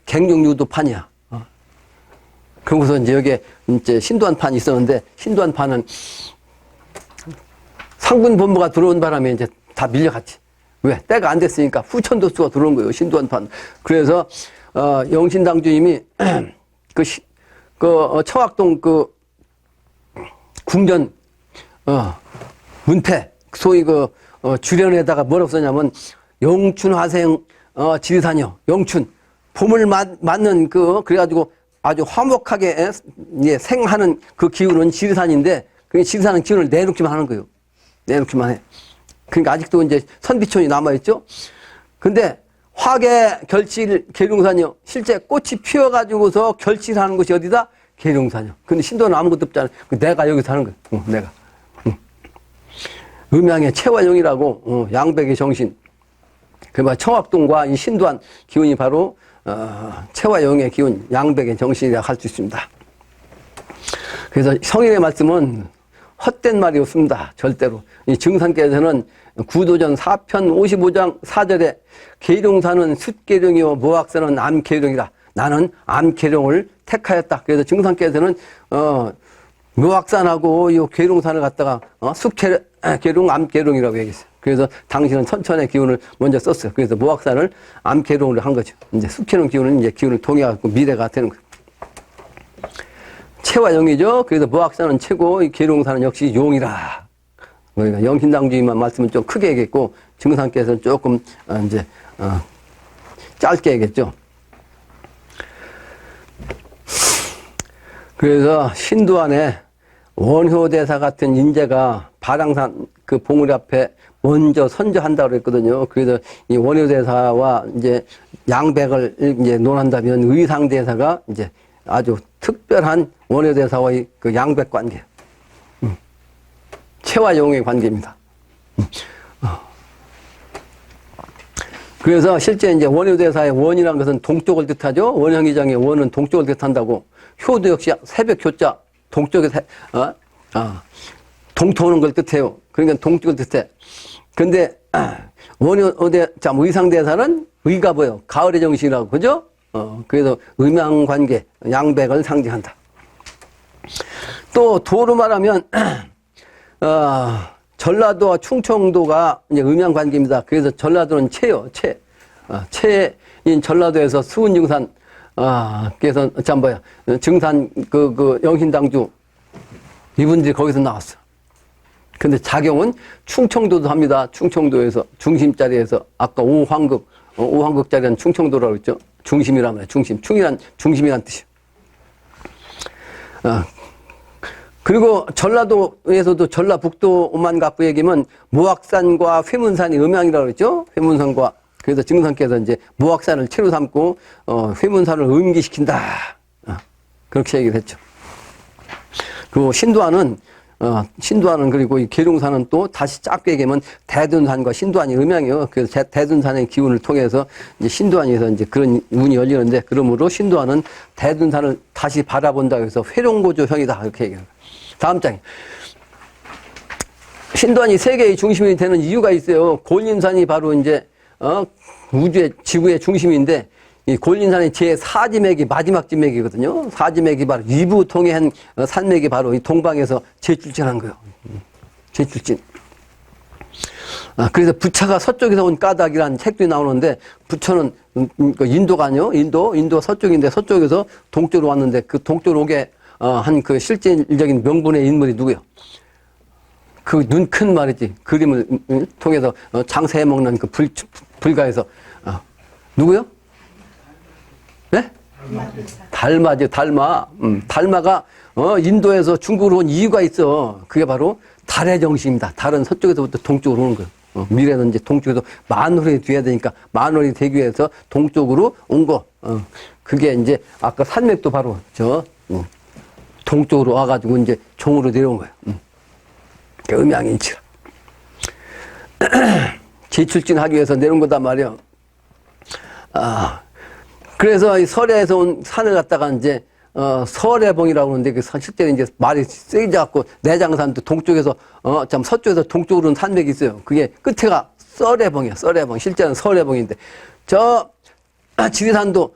갱룡유도판이야. 그러고서 이제 여기에 이제 신도안판이 있었는데, 신도안판은 상군본부가 들어온 바람에 이제 다 밀려갔지. 왜? 때가 안 됐으니까 후천도수가 들어온 거예요. 신도안판. 그래서 영신당 주임이 청학동 궁전 문패 소위 주련에다가 뭐라고 썼냐면 영춘화생 지리산이요. 영춘 봄을 맞는 그래가지고 아주 화목하게 생하는 그 기운은 지리산인데 그 지리산은 기운을 내놓기만 하는 거예요. 내놓기만 해. 그러니까 아직도 이제 선비촌이 남아있죠? 근데 화계 결실 계룡산이요. 실제 꽃이 피어가지고서 결실하는 곳이 어디다? 계룡산이요. 근데 신도는 아무것도 없잖아요. 내가 여기 사는 거예요. 내가. 음양의 체화용이라고, 양백의 정신. 그러니까 청학동과 이 신도안 기운이 바로, 체화용의 기운, 양백의 정신이라고 할 수 있습니다. 그래서 성인의 말씀은 헛된 말이 없습니다. 절대로. 이 증산께서는 구도전 4편 55장 4절에 계룡산은 숫계룡이요 모학산은 암계룡이라. 나는 암계룡을 택하였다. 그래서 증산께서는 모학산하고 이 계룡산을 갖다가 숫계룡 암계룡이라고 얘기했어요. 그래서 당신은 선천의 기운을 먼저 썼어요. 그래서 모학산을 암계룡으로 한 거죠. 이제 숫계룡 기운은 이제 기운을 통해갖고 미래가 되는 거예요. 체화용이죠. 그래서 모학산은 체고 계룡산은 역시 용이라. 그러니까 영신당주의만 말씀은 좀 크게 얘기했고 증상께서는 조금 이제 짧게 얘기했죠. 그래서 신도안에 원효대사 같은 인재가 바랑산 그 봉우리 앞에 먼저 선저한다고 그랬거든요. 그래서 이 원효대사와 이제 양백을 이제 논한다면 의상대사가 이제 아주 특별한 원효대사와의 그 양백 관계. 체와 용의 관계입니다. 그래서 실제 이제 원효대사의 원이라는 것은 동쪽을 뜻하죠. 원형이장의 원은 동쪽을 뜻한다고. 효도 역시 새벽 효자, 동쪽에, 동토는 걸 뜻해요. 그러니까 동쪽을 뜻해. 근데, 의상대사는 의가 뭐예요? 가을의 정신이라고, 그죠? 그래서 음양관계, 양백을 상징한다. 또, 도로 말하면, 전라도와 충청도가 이제 음양관계입니다. 그래서 전라도는 채요, 채. 채인 전라도에서 수은증산, 그래서, 증산, 영신당주, 이분들이 거기서 나왔어. 근데 작용은 충청도도 합니다. 충청도에서, 중심자리에서, 아까 오황극자리는 충청도라고 했죠. 중심이란 말이에요. 중심. 중심이란 뜻이에요. 그리고 전라도에서도 전라북도만 갖고 얘기하면 모악산과 회문산이 음양이라고 그랬죠. 회문산과. 그래서 증산께서 이제 모악산을 채로 삼고, 회문산을 음기시킨다. 그렇게 얘기를 했죠. 그리고 신도안은 그리고 이 계룡산은 또 다시 짧게 얘기하면 대둔산과 신도안이 음양이에요. 그래서 대둔산의 기운을 통해서 이제 신도안에서 이제 그런 운이 열리는데, 그러므로 신도안은 대둔산을 다시 바라본다 해서 회룡고조형이다. 이렇게 얘기해요. 다음 장에. 신도안이 세계의 중심이 되는 이유가 있어요. 골림산이 바로 이제, 지구의 중심인데, 이 골림산의 제4지맥이 마지막 지맥이거든요. 4지맥이 바로 위부통해 한 산맥이 바로 이 동방에서 제출진한 거예요. 제출진. 그래서 부처가 서쪽에서 온 까닭이라는 책도 나오는데, 부처는 인도가 아니요. 인도 서쪽인데 서쪽에서 동쪽으로 왔는데, 그 동쪽으로 오게 한 그 실질적인 명분의 인물이 누구예요? 그 눈 큰 말이지. 그림을 통해서 장사해 먹는 그 불가에서 누구요? 네? 달마죠, 달마. 달마가, 인도에서 중국으로 온 이유가 있어. 그게 바로 달의 정신입니다. 달은 서쪽에서부터 동쪽으로 오는 거예요. 미래는 이제 동쪽에서 만월이 돼야 되니까 만월이 되기 위해서 동쪽으로 온 거. 그게 이제 아까 산맥도 바로 동쪽으로 와가지고 이제 종으로 내려온 거예요. 음양인치가. 제출진하기 위해서 내려온 거단 말이에요. 그래서 이 설에서 온 산을 갖다가 이제, 설해봉이라고 하는데, 그 실제로 이제 말이 세져갖고, 내장산도 동쪽에서, 서쪽에서 동쪽으로 온 산맥이 있어요. 그게 끝에가 썰해봉이야, 썰해봉. 실제는 설해봉인데. 지리산도,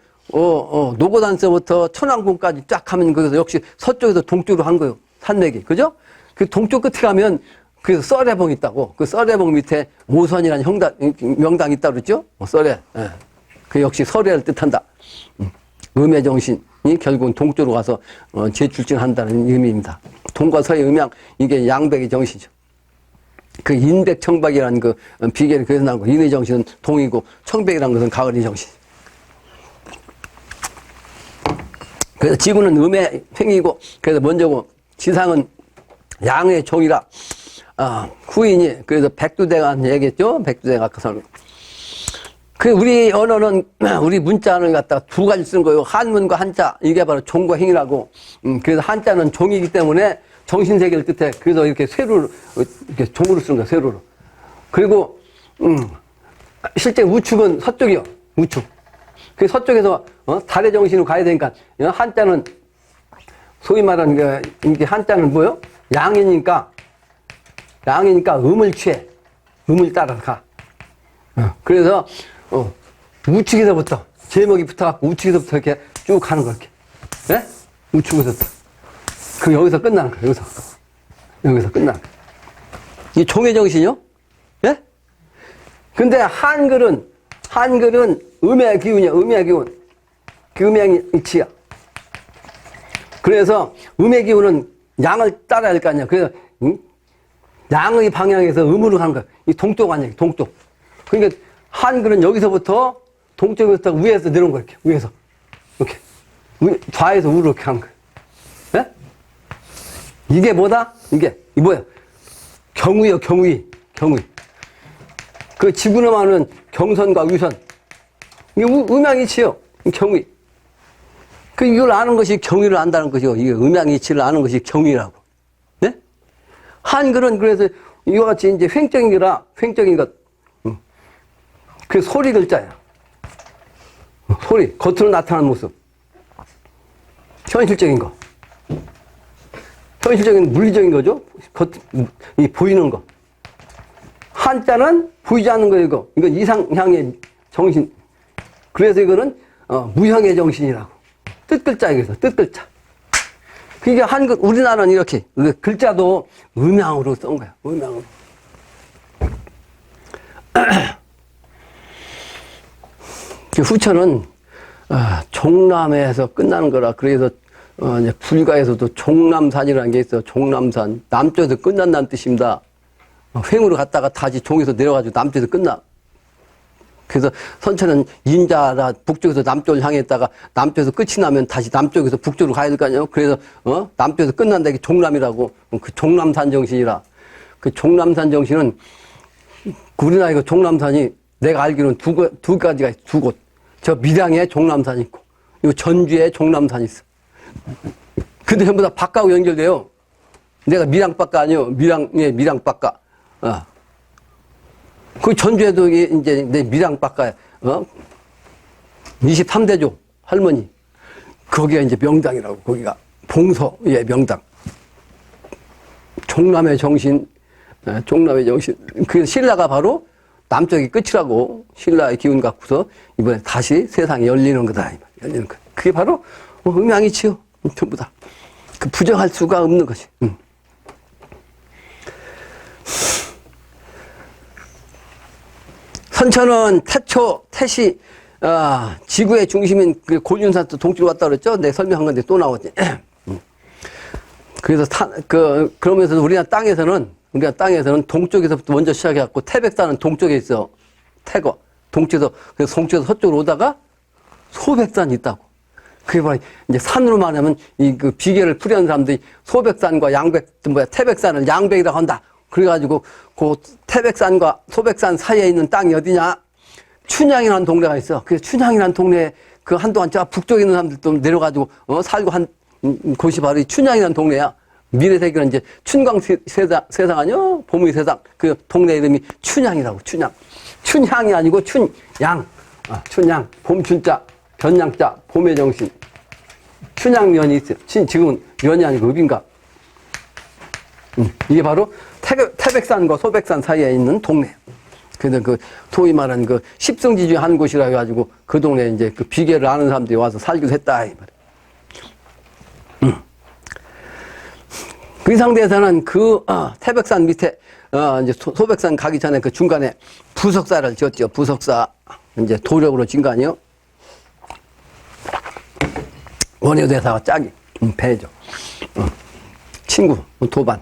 노고단서부터 천왕봉까지 쫙 가면 거기서 역시 서쪽에서 동쪽으로 한 거예요. 산맥이. 그죠? 그 동쪽 끝에 가면, 그래서 썰해봉이 있다고. 그 썰해봉 밑에 오선이라는 명당이 있다고 그랬죠? 썰해. 예. 그 역시 설해를 뜻한다. 음의 정신이 결국은 동쪽으로 가서 재출진한다는 의미입니다. 동과 서의 음양, 이게 양백의 정신이죠. 그 인백청박이라는 그 비결이 그래서 나온 거. 인의 정신은 동이고 청백이라는 것은 가을의 정신. 그래서 지구는 음의 횡이고, 그래서 먼저고, 지상은 양의 종이라. 후인이 그래서 백두대가 얘기했죠. 백두대가 아까 설명. 그 우리 언어는 우리 문자를 갖다가 두 가지 쓰는 거예요. 한문과 한자. 이게 바로 종과 행이라고. 그래서 한자는 종이기 때문에 정신세계를 뜻해. 그래서 이렇게 세로로 이렇게 종으로 쓰는 거야. 세로로. 그리고 실제 우측은 서쪽이요. 우측. 그 서쪽에서 달의 정신으로 가야 되니까 한자는 소위 말하는 이게 한자는 뭐요? 양이니까 음을 취해. 음을 따라서 가. 그래서 우측에서부터 제목이 붙어갖고 우측에서부터 이렇게 쭉 가는 거 이렇게. 네? 우측에서부터. 그럼 여기서 끝나는 거야. 여기서 끝나는 거야. 이 종의 정신이요? 예? 근데 한글은 음의 기운이야. 음의 기운. 그 음의 이치야. 그래서 음의 기운은 양을 따라야 할 거 아니야. 그래서 양의 방향에서 음으로 가는 거야. 이 동쪽 아니야. 동쪽. 그러니까 한글은 여기서부터 동쪽에서 위에서 내려온 거야. 이렇게 위에서 이렇게 좌에서 우로 이렇게 하는 거야. 네? 이게 뭐다? 이게 뭐야? 경위요. 경위. 그 지구놈하는 경선과 위선. 이게 음양이치요. 경위. 그 이걸 아는 것이 경의를 안다는 것이요. 이게 음양이치를 아는 것이 경의라고. 네? 한글은 그래서 이와 같이 이제 횡적인 거라, 횡적인 것. 그 소리 글자야. 소리, 겉으로 나타나는 모습. 현실적인 거. 현실적인 물리적인 거죠. 이 보이는 거. 한자는 보이지 않는 거예요, 이거. 이건 이상향의 정신. 그래서 이거는, 무형의 정신이라고. 뜻글자에 그래서, 뜻글자. 그게 한글, 우리나라는 이렇게, 글자도 음양으로 쓴 거야, 음양으로. 후천은, 종남에서 끝나는 거라. 그래서, 이제 불가에서도 종남산이라는 게 있어. 종남산. 남쪽에서 끝난다는 뜻입니다. 횡으로 갔다가 다시 종에서 내려가지고 남쪽에서 끝나. 그래서 선천은 인자라 북쪽에서 남쪽을 향했다가 남쪽에서 끝이 나면 다시 남쪽에서 북쪽으로 가야 될 거 아니에요? 그래서, 남쪽에서 끝난다. 이게 종남이라고. 그 종남산 정신이라. 그 종남산 정신은 우리나라 이거 종남산이 내가 알기로는 두 가지가 있어. 두 곳. 저 밀양에 종남산이 있고, 이 전주에 종남산이 있어. 근데 전부 다 바가하고 연결돼요. 내가 밀양바가 아니요. 밀양바가. 그 전주에도 이제 내 밀양바가야. 23대조 할머니. 거기가 이제 명당이라고. 거기가 봉서의 명당. 종남의 정신. 종남의 정신. 그 신라가 바로 남쪽이 끝이라고. 신라의 기운 갖고서 이번에 다시 세상이 열리는 거다. 열리는 거. 그게 바로 음양이치요. 전부 다. 그 부정할 수가 없는 것이. 선천은 태시, 지구의 중심인 그 고준산도 동쪽으로 왔다 그랬죠? 내가 설명한 건데 또 나오지. 그래서 그러면서 우리나라 땅에서는 동쪽에서부터 먼저 시작해갖고 태백산은 동쪽에 있어. 태거. 동쪽에서, 그래서 동쪽에서 서쪽으로 오다가 소백산이 있다고. 그게 바로 이제 산으로 말하면 그 비계를 풀이하는 사람들이 소백산과 태백산을 양백이라고 한다. 그래가지고 그 태백산과 소백산 사이에 있는 땅이 어디냐? 춘향이라는 동네가 있어. 그 춘향이라는 동네에 그 한동안 저 북쪽에 있는 사람들도 내려가지고 살고 한 곳이 바로 이 춘향이라는 동네야. 미래세계는 이제 춘광 세상 아니요? 봄의 세상. 그 동네 이름이 춘향이라고. 춘향이 아니고 춘양. 춘양. 봄춘자. 변양자, 봄의 정신. 춘향면이 있어요. 지금은 면이 아니고 읍인가. 이게 바로 태백산과 소백산 사이에 있는 동네. 그래서 그, 소위 말하는 그 십성지 중에 한 곳이라 해가지고 그 동네에 이제 그 비계를 아는 사람들이 와서 살기도 했다. 이 말이에요. 그 상태에서는 태백산 밑에, 이제 소백산 가기 전에 그 중간에 부석사를 지었죠. 부석사. 이제 도력으로 진 거 아니에요? 원효대사가 짝이, 배죠. 친구, 도반.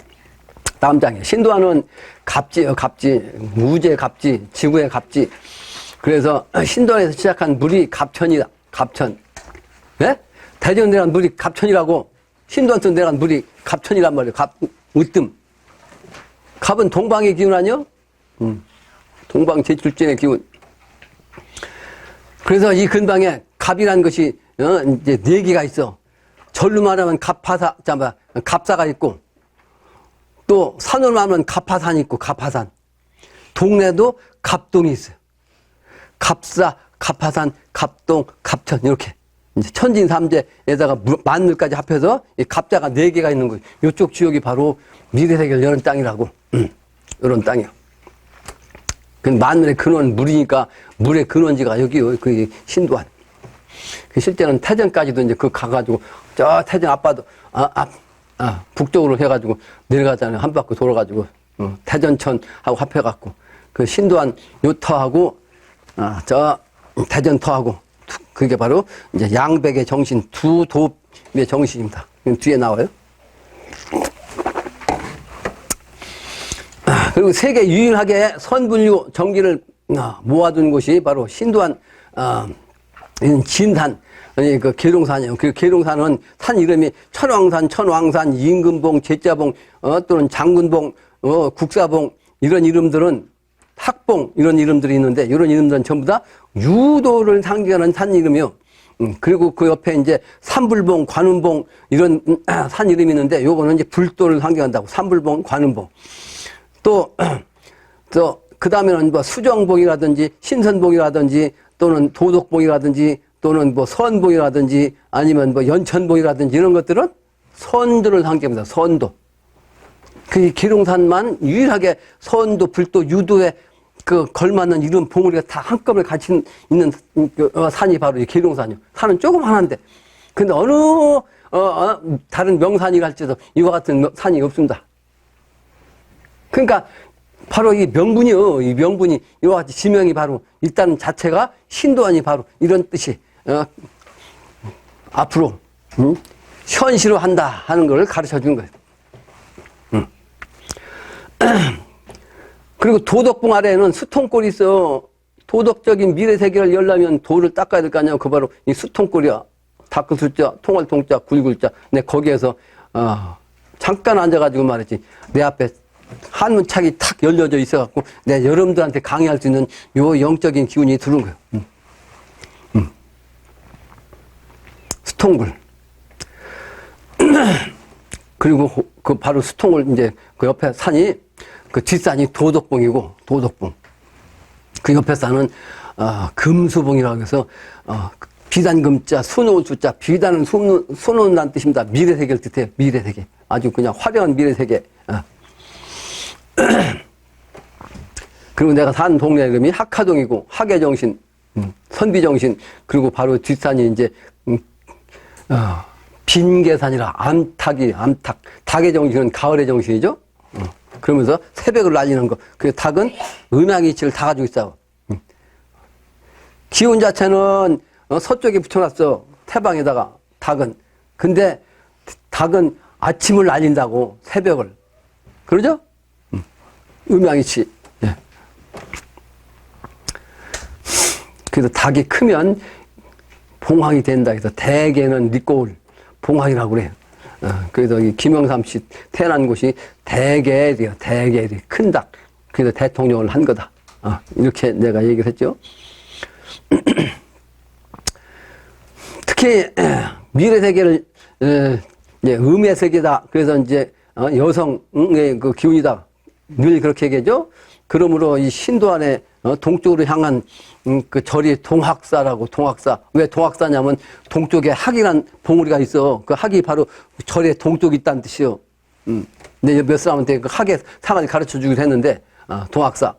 다음 장에. 신도하는 갑지예요, 갑지. 무제 갑지, 지구의 갑지. 그래서 신도에서 시작한 물이 갑천이다. 갑천. 예? 대전 내려간 물이 갑천이라고. 신도한테 내려간 물이 갑천이란 말이에요. 으뜸. 갑은 동방의 기운 아니요? 동방 제출진의 기운. 그래서 이 근방에 갑이라는 것이 이제 4개가 있어. 절로 말하면 갑사가 있고, 또 산으로 말하면 갑하산이 있고, 갑하산. 동네도 갑동이 있어요. 갑사, 갑하산, 갑동, 갑천, 이렇게. 이제 천진삼재에다가 만물까지 합해서 이 갑자가 4개가 있는 거예요. 이쪽 지역이 바로 미래세계를 여는 땅이라고. 이런 땅이야. 그 만물의 근원, 물이니까 물의 근원지가 여기요. 그 신도한. 실제는 태전까지도 이제 가가지고, 저 태전 앞바도, 북쪽으로 해가지고 내려가잖아요. 한 바퀴 돌아가지고, 태전천하고 합해갖고, 그 신도한 요터하고, 저 태전터하고, 그게 바로 이제 양백의 정신, 두 도의 정신입니다. 뒤에 나와요. 그리고 세계 유일하게 선분류 정기를 모아둔 곳이 바로 신도한, 진산, 그 계룡산이에요. 그 계룡산은 산 이름이 천왕산, 임금봉, 제자봉, 또는 장군봉, 국사봉, 이런 이름들은 학봉, 이런 이름들이 있는데, 이런 이름들은 전부 다 유도를 상징하는 산 이름이요. 그리고 그 옆에 이제 삼불봉, 관음봉 이런 산 이름이 있는데 요거는 이제 불도를 상징한다고. 삼불봉, 관음봉. 또 그 다음에는 뭐 수정봉이라든지 신선봉이라든지 또는 도덕봉이라든지 또는 뭐 선봉이라든지 아니면 뭐 연천봉이라든지 이런 것들은 선도를 상징합니다. 선도. 그 계룡산만 유일하게 선도, 불도, 유도에 그 걸맞는 이런 봉우리가 다 한꺼번에 같이 있는 산이 바로 이 계룡산이요. 산은 조금 하나인데. 근데 어느, 다른 명산이 갈지도 이와 같은 산이 없습니다. 그러니까 바로 이 명분이요. 이 명분이 이와 같이 지명이 바로 일단 자체가 신도안이 바로 이런 뜻이, 앞으로, 현실화한다 하는 걸 가르쳐 준 거예요. 그리고 도덕봉 아래에는 수통골이 있어. 도덕적인 미래 세계를 열려면 도를 닦아야 될 거 아니야. 그 바로 이 수통골이야. 닦을 수자, 통할 통자, 굵을 자. 내 거기에서, 잠깐 앉아가지고 말했지. 내 앞에 한문착이 탁 열려져 있어갖고, 내가 여러분들한테 강의할 수 있는 요 영적인 기운이 들어온 거예요. 수통골. 그리고 그 바로 수통골, 이제 그 옆에 산이, 그 뒷산이 도덕봉이고, 도덕봉. 그 옆에 산은, 금수봉이라고 해서, 비단금자, 수놓은 수자, 비단은 수놓는다는 뜻입니다. 미래세계를 뜻해요. 미래세계. 아주 그냥 화려한 미래세계. 그리고 내가 산 동네 이름이 학화동이고, 학예정신, 선비정신, 그리고 바로 뒷산이 이제, 빈계산이라 암탉이, 암탉. 닭의 정신은 가을의 정신이죠? 그러면서 새벽을 날리는 거. 그 닭은 음양이치를 다 가지고 있어. 기운 자체는 서쪽에 붙여놨어. 태방에다가, 닭은. 근데 닭은 아침을 날린다고, 새벽을. 그러죠? 음양이치. 예. 그래서 닭이 크면 봉황이 된다. 그래서 대개는 리꼬울, 봉황이라고 그래요. 그래서 이 김영삼 씨 태어난 곳이 대계리요. 대계리. 큰 닭. 그래서 대통령을 한 거다. 이렇게 내가 얘기를 했죠. 특히 미래 세계를 음의 세계다. 그래서 이제 여성의 그 기운이다. 늘 그렇게 얘기하죠. 그러므로 이 신도 안에 동쪽으로 향한 그 절이 동학사라고. 동학사. 왜 동학사냐면 동쪽에 학이란 봉우리가 있어. 그 학이 바로 절의 동쪽에 있다는 뜻이요. 근데 몇 사람한테 그 학의 상을 가르쳐 주기로 했는데, 동학사.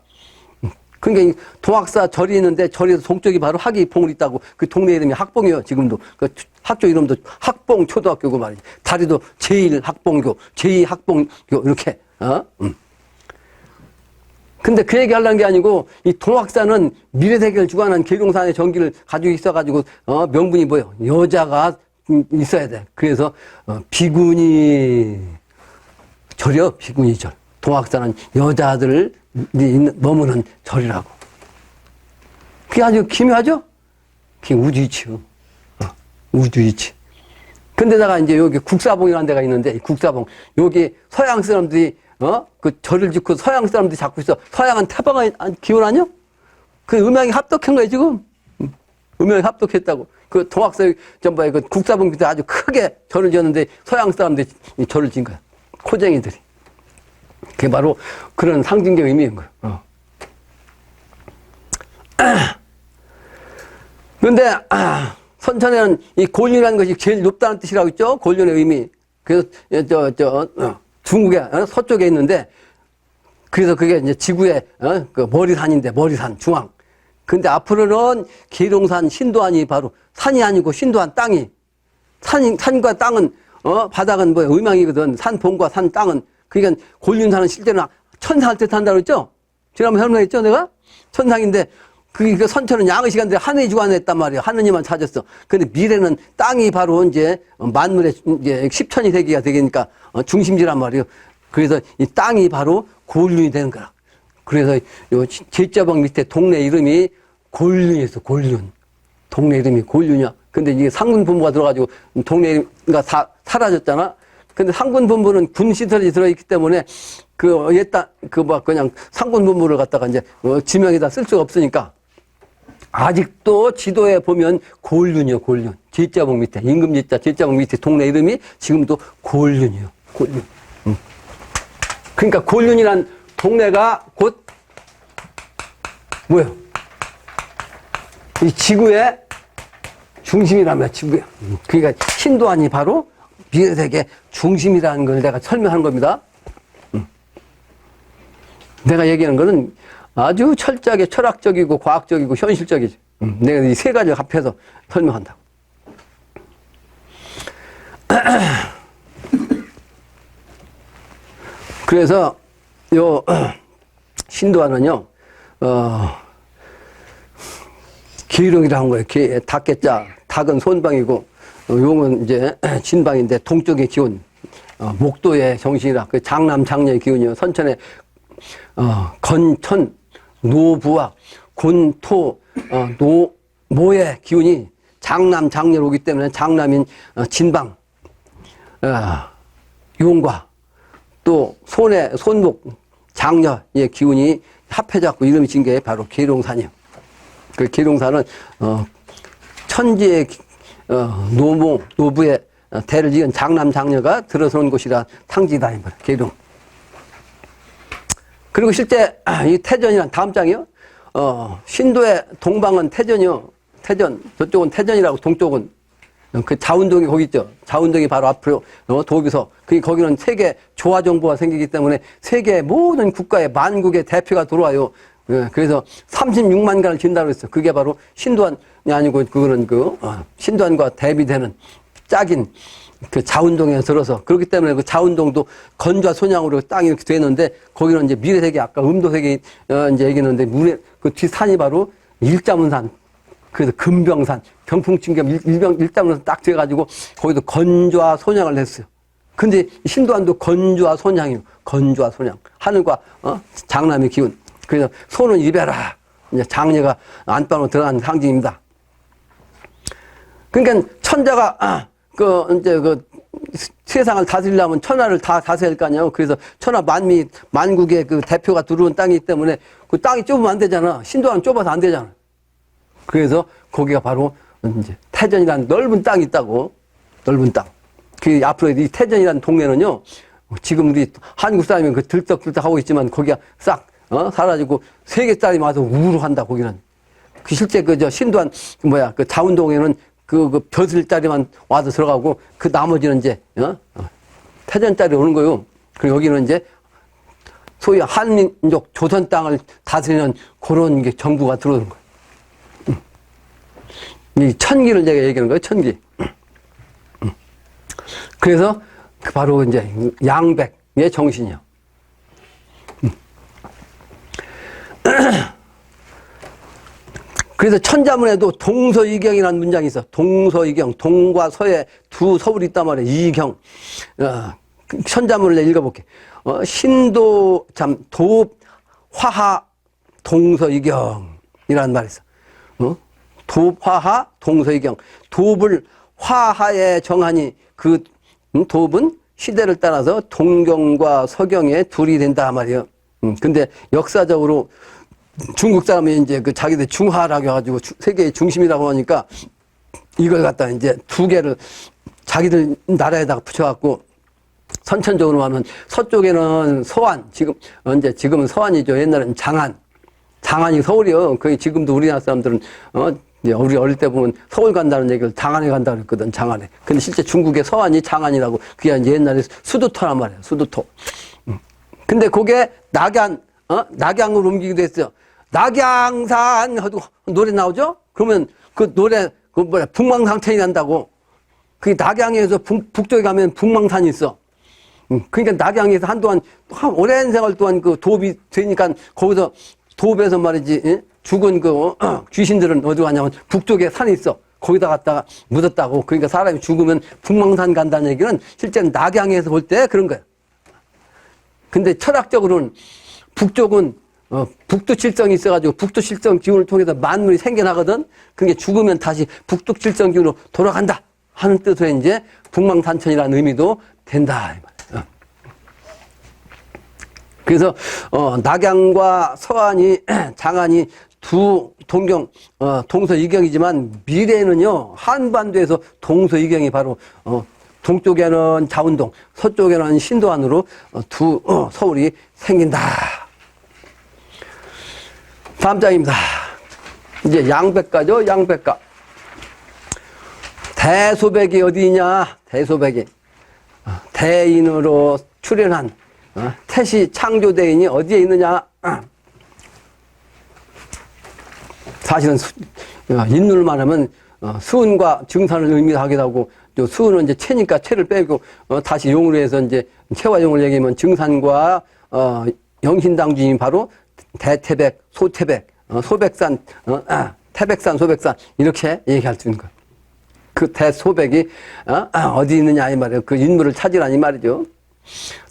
그러니까 이 동학사 절이 있는데 절에서 동쪽이 바로 학이 봉우리 있다고. 그 동네 이름이 학봉이요. 지금도. 그 학교 이름도 학봉 초등학교고 말이지. 다리도 제1학봉교, 제2학봉교 이렇게. 근데 그 얘기 하려는 게 아니고, 이 동학사는 미래세계를 주관한 계룡산의 전기를 가지고 있어가지고, 명분이 뭐예요? 여자가 있어야 돼. 그래서, 비구니 절이요. 비구니 절. 동학사는 여자들을 머무는 절이라고. 그게 아주 기묘하죠? 그게 우주이치요. 우주이치. 근데다가 이제 여기 국사봉이라는 데가 있는데, 이 국사봉. 여기 서양 사람들이 그 절을 짓고 서양 사람들이 잡고 있어. 서양은 태방의 기원 아니야? 그 음양이 합독한 거야, 지금. 음양이 합독했다고. 그 동학사, 전부에 그 국사봉 밑에 아주 크게 절을 지었는데 서양 사람들이 절을 지은 거야. 코쟁이들이. 그게 바로 그런 상징적 의미인 거야. 그런데, 선천에는 이 골륜이라는 것이 제일 높다는 뜻이라고 있죠? 골륜의 의미. 그래서, 중국의 서쪽에 있는데, 그래서 그게 이제 지구의 그 머리산인데, 머리산, 중앙. 근데 앞으로는 계룡산 신도안이 바로 산이 아니고 신도안 땅이. 산과 땅은, 바닥은 뭐야, 음양이거든. 산 봉과 산 땅은. 그러니까 골륜산은 실제는 천상을 뜻한다고 했죠? 지난번에 설명했죠, 내가? 천상인데, 그 선천은 양의 시간들이 하늘이 주관했단 말이에요. 하느님만 찾았어. 근데 미래는 땅이 바로 이제 만물의 이제 10천이 세기가 되니까 중심지란 말이에요. 그래서 이 땅이 바로 골륜이 되는 거라. 그래서 요 제자봉 밑에 동네 이름이 골륜이었어, 골륜. 동네 이름이 골륜이야. 근데 이게 상군 분부가 들어가지고 동네가 다 사라졌잖아. 근데 상군 분부는 군 시설이 들어있기 때문에 그냥 상군 분부를 갖다가 이제 지명에다 쓸 수가 없으니까 아직도 지도에 보면 골륜이요, 골륜. 제자봉 밑에, 임금제자, 제자봉 밑에 동네 이름이 지금도 골륜이요, 골륜. 그러니까 골륜이란 동네가 곧 뭐예요? 이 지구의 중심이라며, 지구의. 그러니까 신도안이 바로 미래세계 중심이라는 걸 내가 설명한 겁니다. 내가 얘기하는 거는 아주 철저하게 철학적이고 과학적이고 현실적이지. 내가 이 세 가지 합해서 설명한다. 그래서 요 신도안은요, 기룡이라고 한 거예요. 닭개자, 닭은 손방이고 용은 이제 진방인데 동쪽의 기운, 목도의 정신이라 그 장남 장녀의 기운이요. 선천의 건천 노부와 곤토 노모의 기운이 장남 장녀로 오기 때문에 장남인 진방 용과 또 손의 손목 장녀의 기운이 합해져갖고 이름이 진 게 바로 계룡산이에요. 그 계룡산은 천지의 노모 노부의 대를 이은 장남 장녀가 들어서는 곳이라 탕지다 이 말이에요. 계룡. 그리고 실제 이 태전이란 다음 장이요. 신도의 동방은 태전이요. 태전. 저쪽은 태전이라고 동쪽은 그 자운동이 거기 있죠. 자운동이 바로 앞으로 도비서. 거기는 세계 조화 정부가 생기기 때문에 세계 모든 국가의 만국의 대표가 들어와요. 그래서 36만 간을 진다고 했어요. 그게 바로 신도안이 아니고 그거는 신도안과 대비되는 짝인 그 자운동에 들어서 그렇기 때문에 그 자운동도 건좌 손양으로 땅이 이렇게 되는데 거기는 이제 미래세계 아까 음도세계 이제 얘기했는데 그 뒷산이 바로 일자문산 그래서 금병산 병풍침겸 일자문산 딱 돼가지고 거기도 건좌 손양을 했어요. 근데 신도안도 건좌 손양이에요. 건좌 손양 하늘과 장남의 기운. 그래서 손은 입에라 이제 장녀가 안방으로 들어가는 상징입니다. 그러니까 천자가 이제 세상을 다스리려면 천하를 다 다스려야 할 거 아니에요. 그래서 천하 만국의 그 대표가 들어온 땅이기 때문에 그 땅이 좁으면 안 되잖아. 신도안 좁아서 안 되잖아. 그래서 거기가 바로 이제 태전이라는 넓은 땅이 있다고. 넓은 땅. 그 앞으로 이 태전이라는 동네는요. 지금 우리 한국 사람이 그 들떡들떡 하고 있지만 거기가 싹 사라지고 세계짜리 와서 우르한다 거기는. 그 실제 신도안 그 자운동에는 그 벼슬자리만 와서 들어가고 그 나머지는 이제 태전짜리 오는 거요. 그리고 여기는 이제 소위 한민족 조선 땅을 다스리는 그런 게 정부가 들어오는 거예요. 이 천기를 제가 얘기하는 거예요. 천기. 그래서 바로 이제 양백의 정신이요. 그래서 천자문에도 동서이경이라는 문장이 있어. 동서이경, 동과 서에 두 서울이 있단 말이에요. 이경. 천자문을 내가 읽어볼게. 신도, 도읍, 화하, 동서이경이라는 말이 있어. 도읍, 화하, 동서이경. 도읍을 화하에 정하니 그 도읍은 시대를 따라서 동경과 서경의 둘이 된다 말이에요. 근데 역사적으로 중국 사람이 이제 자기들 중하라고 해가지고 세계의 중심이라고 하니까 이걸 갖다 이제 두 개를 자기들 나라에다가 붙여갖고 선천적으로 하면 서쪽에는 서안, 지금은 서안이죠. 옛날에는 장안. 장안이 서울이요. 거의 지금도 우리나라 사람들은, 우리 어릴 때 보면 서울 간다는 얘기를 장안에 간다고 그랬거든, 장안에. 근데 실제 중국의 서안이 장안이라고, 그게 옛날에 수도토란 말이에요, 수도토. 근데 그게 낙양으로 옮기기도 했어요. 낙양산 하고 노래 나오죠? 그러면 그 노래, 북망상천이 난다고. 그게 낙양에서 북쪽에 가면 북망산이 있어. 그러니까 낙양에서 한동안, 오랜 세월 동안 그 도읍이 되니까 거기서 도읍에서 말이지, 죽은 귀신들은 어디 가냐면 북쪽에 산이 있어. 거기다 갖다가 묻었다고. 그러니까 사람이 죽으면 북망산 간다는 얘기는 실제는 낙양에서 볼 때 그런 거야. 근데 철학적으로는 북쪽은 북두칠성이 있어가지고 북두칠성 기운을 통해서 만물이 생겨나거든. 그게 죽으면 다시 북두칠성 기운으로 돌아간다 하는 뜻으로 이제 북망산천이라는 의미도 된다. 그래서 낙양과 서안이 장안이 동서이경이지만 미래에는요, 한반도에서 동서이경이 바로, 동쪽에는 자운동, 서쪽에는 신도안으로 서울이 생긴다. 다음 장입니다. 이제 양백가죠, 양백가. 대소백이 어디 있냐? 대소백이. 대인으로 출현한 태시 창조대인이 어디에 있느냐? 사실은 인룰만 하면 수은과 증산을 의미하기도 하고, 또 수은은 이제 채니까 채를 빼고 다시 용으로 해서 이제 채와 용을 얘기하면 증산과 영신당주인 바로 대태백, 소태백, 소백산, 태백산, 소백산 이렇게 얘기할 수 있는 거예요. 그 대소백이 어디 있느냐 이 말이에요. 그 인물을 찾으라 이 말이죠.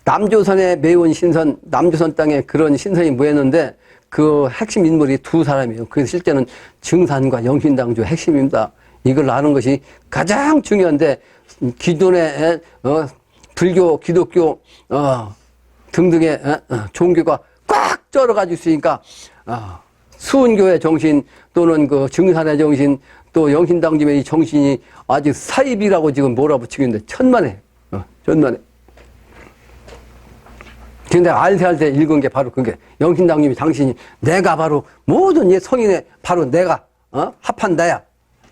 남조선에 매운 신선, 남조선 땅에 그런 신선이 모였는데 그 핵심 인물이 두 사람이에요. 그래서 실제는 증산과 영신당주 핵심입니다. 이걸 아는 것이 가장 중요한데 기존의 불교, 기독교 등등의 종교가 꽉 쩔어가지고 있으니까 수은교의 정신 또는 그 증산의 정신 또 영신당주의 이 정신이 아주 사입이라고 지금 몰아붙이고 있는데 천만에 천만에. 근데 알세 때 읽은 게 바로 그게 영신당님이 당신이 내가 바로 모든 이 성인의 바로 내가 합한 나야.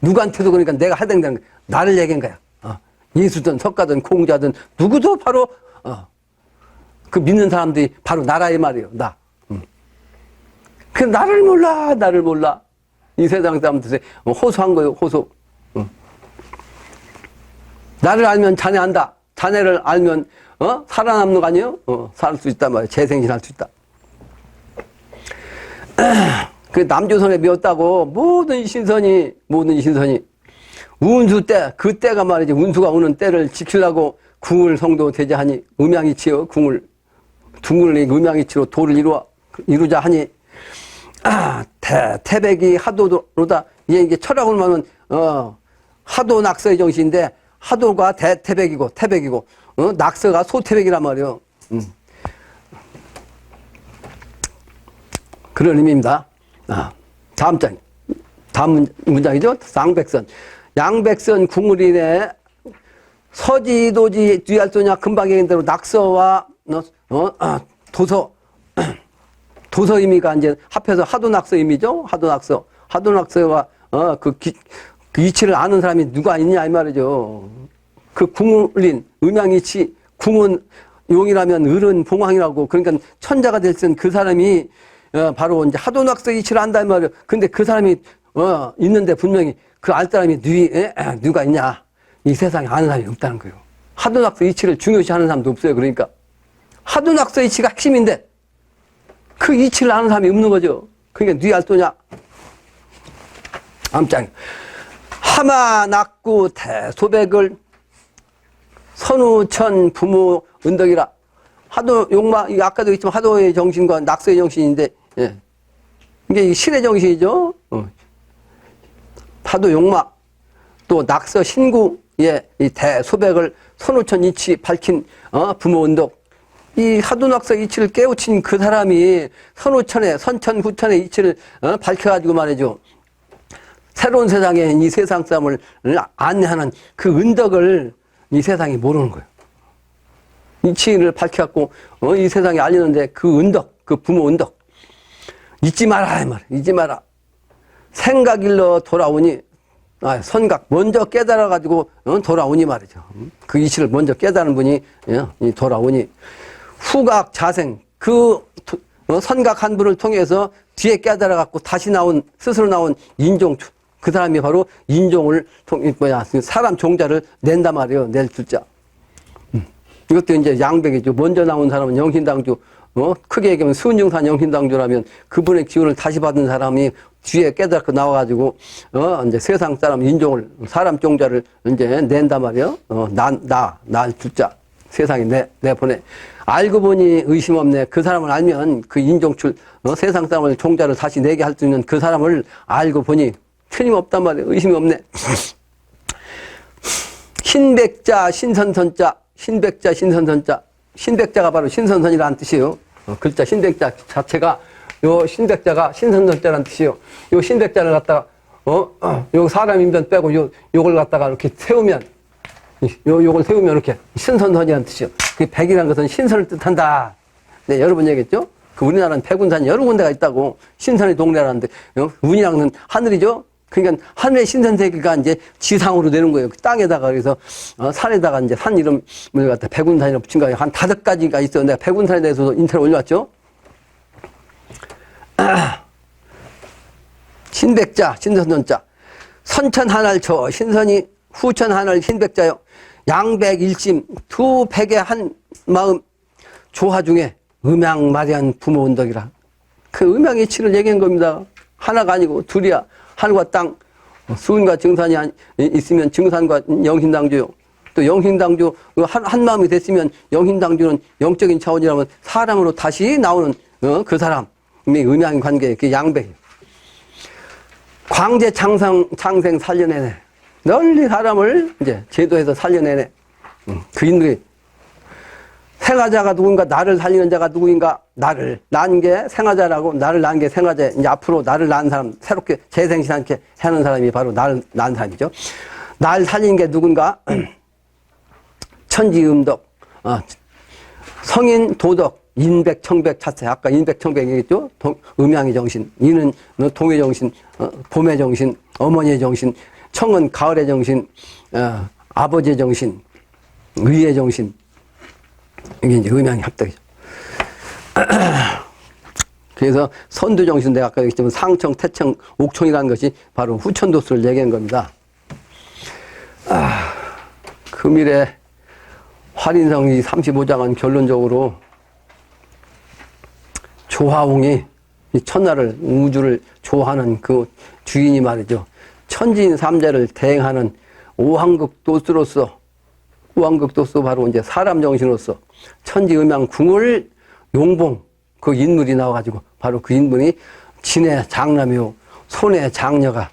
누구한테도 그러니까 내가 해당되는 거야. 나를 얘기한 거야. 예수든 석가든 공자든 누구도 바로 그 믿는 사람들이 바로 나라 이 말이에요. 나. 그 나를 몰라 나를 몰라. 이 세상 사람들이 호소한 거예요. 호소. 나를 알면 자네 안다. 자네를 알면 살아남는 거 아니에요? 살 수 있단 말이에요. 재생신할 수 있다. 그 남조선에 미웠다고 모든 신선이 운수 때, 그 때가 말이지 운수가 오는 때를 지키려고 궁을 성도 대자하니 음양이치여 둥을 음양이치로 도를 이루자 하니 태백이 하도로다. 이게 철학으로 말하면 하도 낙서의 정신인데 하도가 태백이고 낙서가 소태백이란 말이에요. 그런 의미입니다. 다음 문장이죠. 양백선 궁을이네 서지도지 뒤할소냐 금방 얘기한 대로 낙서와 도서 의미가 이제 합해서 하도낙서 의미죠. 하도낙서와 그 이치를 아는 사람이 누가 있냐 이 말이죠. 그 궁을린 음양이치 궁은 용이라면 을은 봉황이라고 그러니까 천자가 될 땐 그 사람이 바로 이제 하도낙서 이치를 안다 이 말이에요. 근데 그 사람이 있는데 분명히 그 알 사람이 누가 있냐? 이 세상에 아는 사람이 없다는 거예요. 하도낙서 이치를 중요시하는 사람도 없어요. 그러니까 하도낙서 이치가 핵심인데 그 이치를 아는 사람이 없는 거죠. 그러니까 뉘 알도냐? 암짱 하마 낙구 대소백을 선우천 부모 은덕이라. 하도 용마 아까도 있지만 하도의 정신과 낙서의 정신인데 이게 신의 정신이죠. 하도 용마 또 낙서 신구의 이 대소백을 선우천 이치 밝힌 부모 은덕. 이 하도낙서 이치를 깨우친 그 사람이 선우천의 선천후천의 이치를 밝혀가지고 말이죠. 새로운 세상에 이 세상 사람을 안내하는 그 은덕을 이 세상이 모르는 거예요. 이치를 밝혀갖고 이 세상에 알리는데 그 은덕, 그 부모 은덕 잊지 마라 이 말, 잊지 마라. 생각일러 돌아오니 선각 먼저 깨달아가지고 돌아오니 말이죠. 그 이치를 먼저 깨달은 분이 돌아오니 후각 자생 그 선각 한 분을 통해서 뒤에 깨달아갖고 다시 스스로 나온 인종 그 사람이 바로 인종을 사람 종자를 낸단 말이에요. 낼 줄자. 이것도 이제 양백이죠. 먼저 나온 사람은 영신당주, 크게 얘기하면 수은증산 영신당주라면 그분의 기운을 다시 받은 사람이 뒤에 깨닫고 나와가지고, 이제 세상 사람 인종을, 사람 종자를 이제 낸단 말이에요. 날 줄자. 세상에 내보내. 알고 보니 의심 없네. 그 사람을 알면 그 인종출, 세상 사람을 종자를 다시 내게 할 수 있는 그 사람을 알고 보니 틀림없단 말이에요. 의심이 없네. 신백자, 신선선자, 신백자, 신선선자. 신백자가 바로 신선선이라는 뜻이에요. 글자 신백자 자체가 요 신백자가 신선선자라는 뜻이요. 요 신백자를 갖다가, 요 사람 인변 빼고 요걸 갖다가 이렇게 세우면, 요걸 세우면 이렇게 신선선이라는 뜻이요. 그 백이라는 것은 신선을 뜻한다. 네, 여러 번 얘기했죠? 그 우리나라는 백운산이 여러 군데가 있다고. 신선의 동네라는데, 운이랑은 하늘이죠? 그러니까 하늘의 신선세계가 이제 지상으로 내는 거예요. 그 땅에다가 그래서 산에다가 이제 산 이름을 갖다 백운산이라고 붙인 거예요. 한 5가지가 있어요. 내가 백운산에 대해서도 인터넷 올려왔죠? 신백자, 신선선자. 선천하날초, 신선이 후천하날 신백자요. 양백일심, 두 백의 한 마음, 조화 중에 음양마리한 부모운덕이라. 그 음양의 이치를 얘기한 겁니다. 하나가 아니고 둘이야. 하늘과 땅, 수은과 정산이 있으면 정산과 영신당주요. 또 영신당주, 한 마음이 됐으면 영신당주는 영적인 차원이라면 사람으로 다시 나오는 그 사람의 음양 관계, 그 양백. 광재 창생 살려내네. 널리 사람을 이제 제도해서 살려내네. 그 인물이 생하자가 누군가, 나를 살리는 자가 누구인가, 나를 낳은 게 생하자라고, 나를 낳은 게 생하자. 이제 앞으로 나를 낳은 사람, 새롭게 재생신하게 하는 사람이 바로 나를 낳은 사람이죠. 날 살리는 게 누군가, 천지음덕, 성인, 도덕, 인백, 청백, 차세. 아까 인백, 청백 얘기했죠? 음양의 정신. 이는 동의 정신, 봄의 정신, 어머니의 정신, 청은 가을의 정신, 아버지의 정신, 의의 정신. 이게 이제 음양의 합덕이죠. 그래서 선두정신, 내가 아까 얘기했지만 상청, 태청, 옥청이라는 것이 바로 후천도수를 얘기한 겁니다. 금일에 활인성 이 35장은 결론적으로 조화홍이 이 천하를, 우주를 조화하는 그 주인이 말이죠. 천지인 삼재를 대행하는 오황극도수로서, 우황극도수 바로 이제 사람 정신으로서 천지음양 궁을 용봉 그 인물이 나와가지고 바로 그 인물이 진의 장남이요 손의 장녀가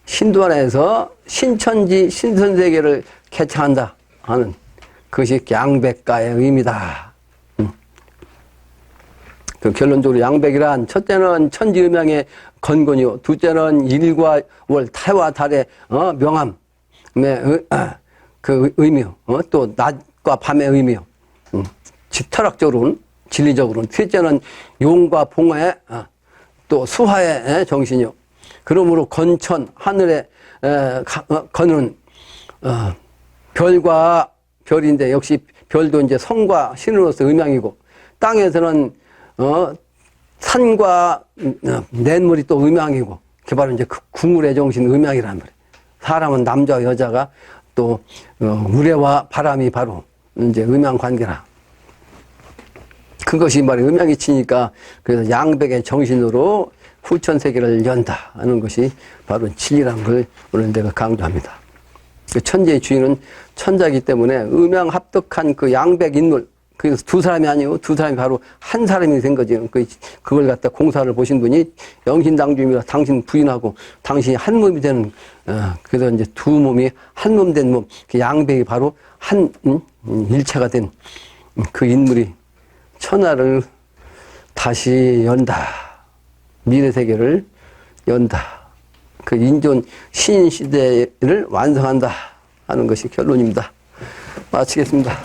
신도안에서 신천지 신선세계를 개창한다 하는 그것이 양백가의 의미다. 그 결론적으로 양백이란 첫째는 천지음양의 건건이요, 둘째는 일과 월 태와 달의 명암의 그 의미요, 또 낮과 밤의 의미요. 철학적으로는, 진리적으로는. 셋째는 용과 봉의 또 수화의 정신이요. 그러므로 건천, 하늘에 건은 별과 별인데, 역시 별도 이제 성과 신으로서 음양이고, 땅에서는 산과 냇물이 또 음양이고, 그게 바로 이제 그 궁울의 정신 음양이란 말이에요. 사람은 남자와 여자가 또 우레와 바람이 바로 이제 음양 관계라. 그것이 말이 음양이 치니까 그래서 양백의 정신으로 후천 세계를 연다 하는 것이 바로 진리라는 걸 오늘 내가 강조합니다. 그 천지의 주인은 천자이기 때문에 음양 합덕한 그 양백 인물, 그래서 두 사람이 아니고 두 사람이 바로 한 사람이 된 거죠. 그걸 갖다 공사를 보신 분이 영신당주임이라 당신 부인하고 당신이 한 몸이 되는, 그래서 이제 두 몸이 한 몸 된 몸, 그 양백이 바로 한 일체가 된 그 인물이 천하를 다시 연다. 미래 세계를 연다. 그 인존 신인 시대를 완성한다 하는 것이 결론입니다. 마치겠습니다.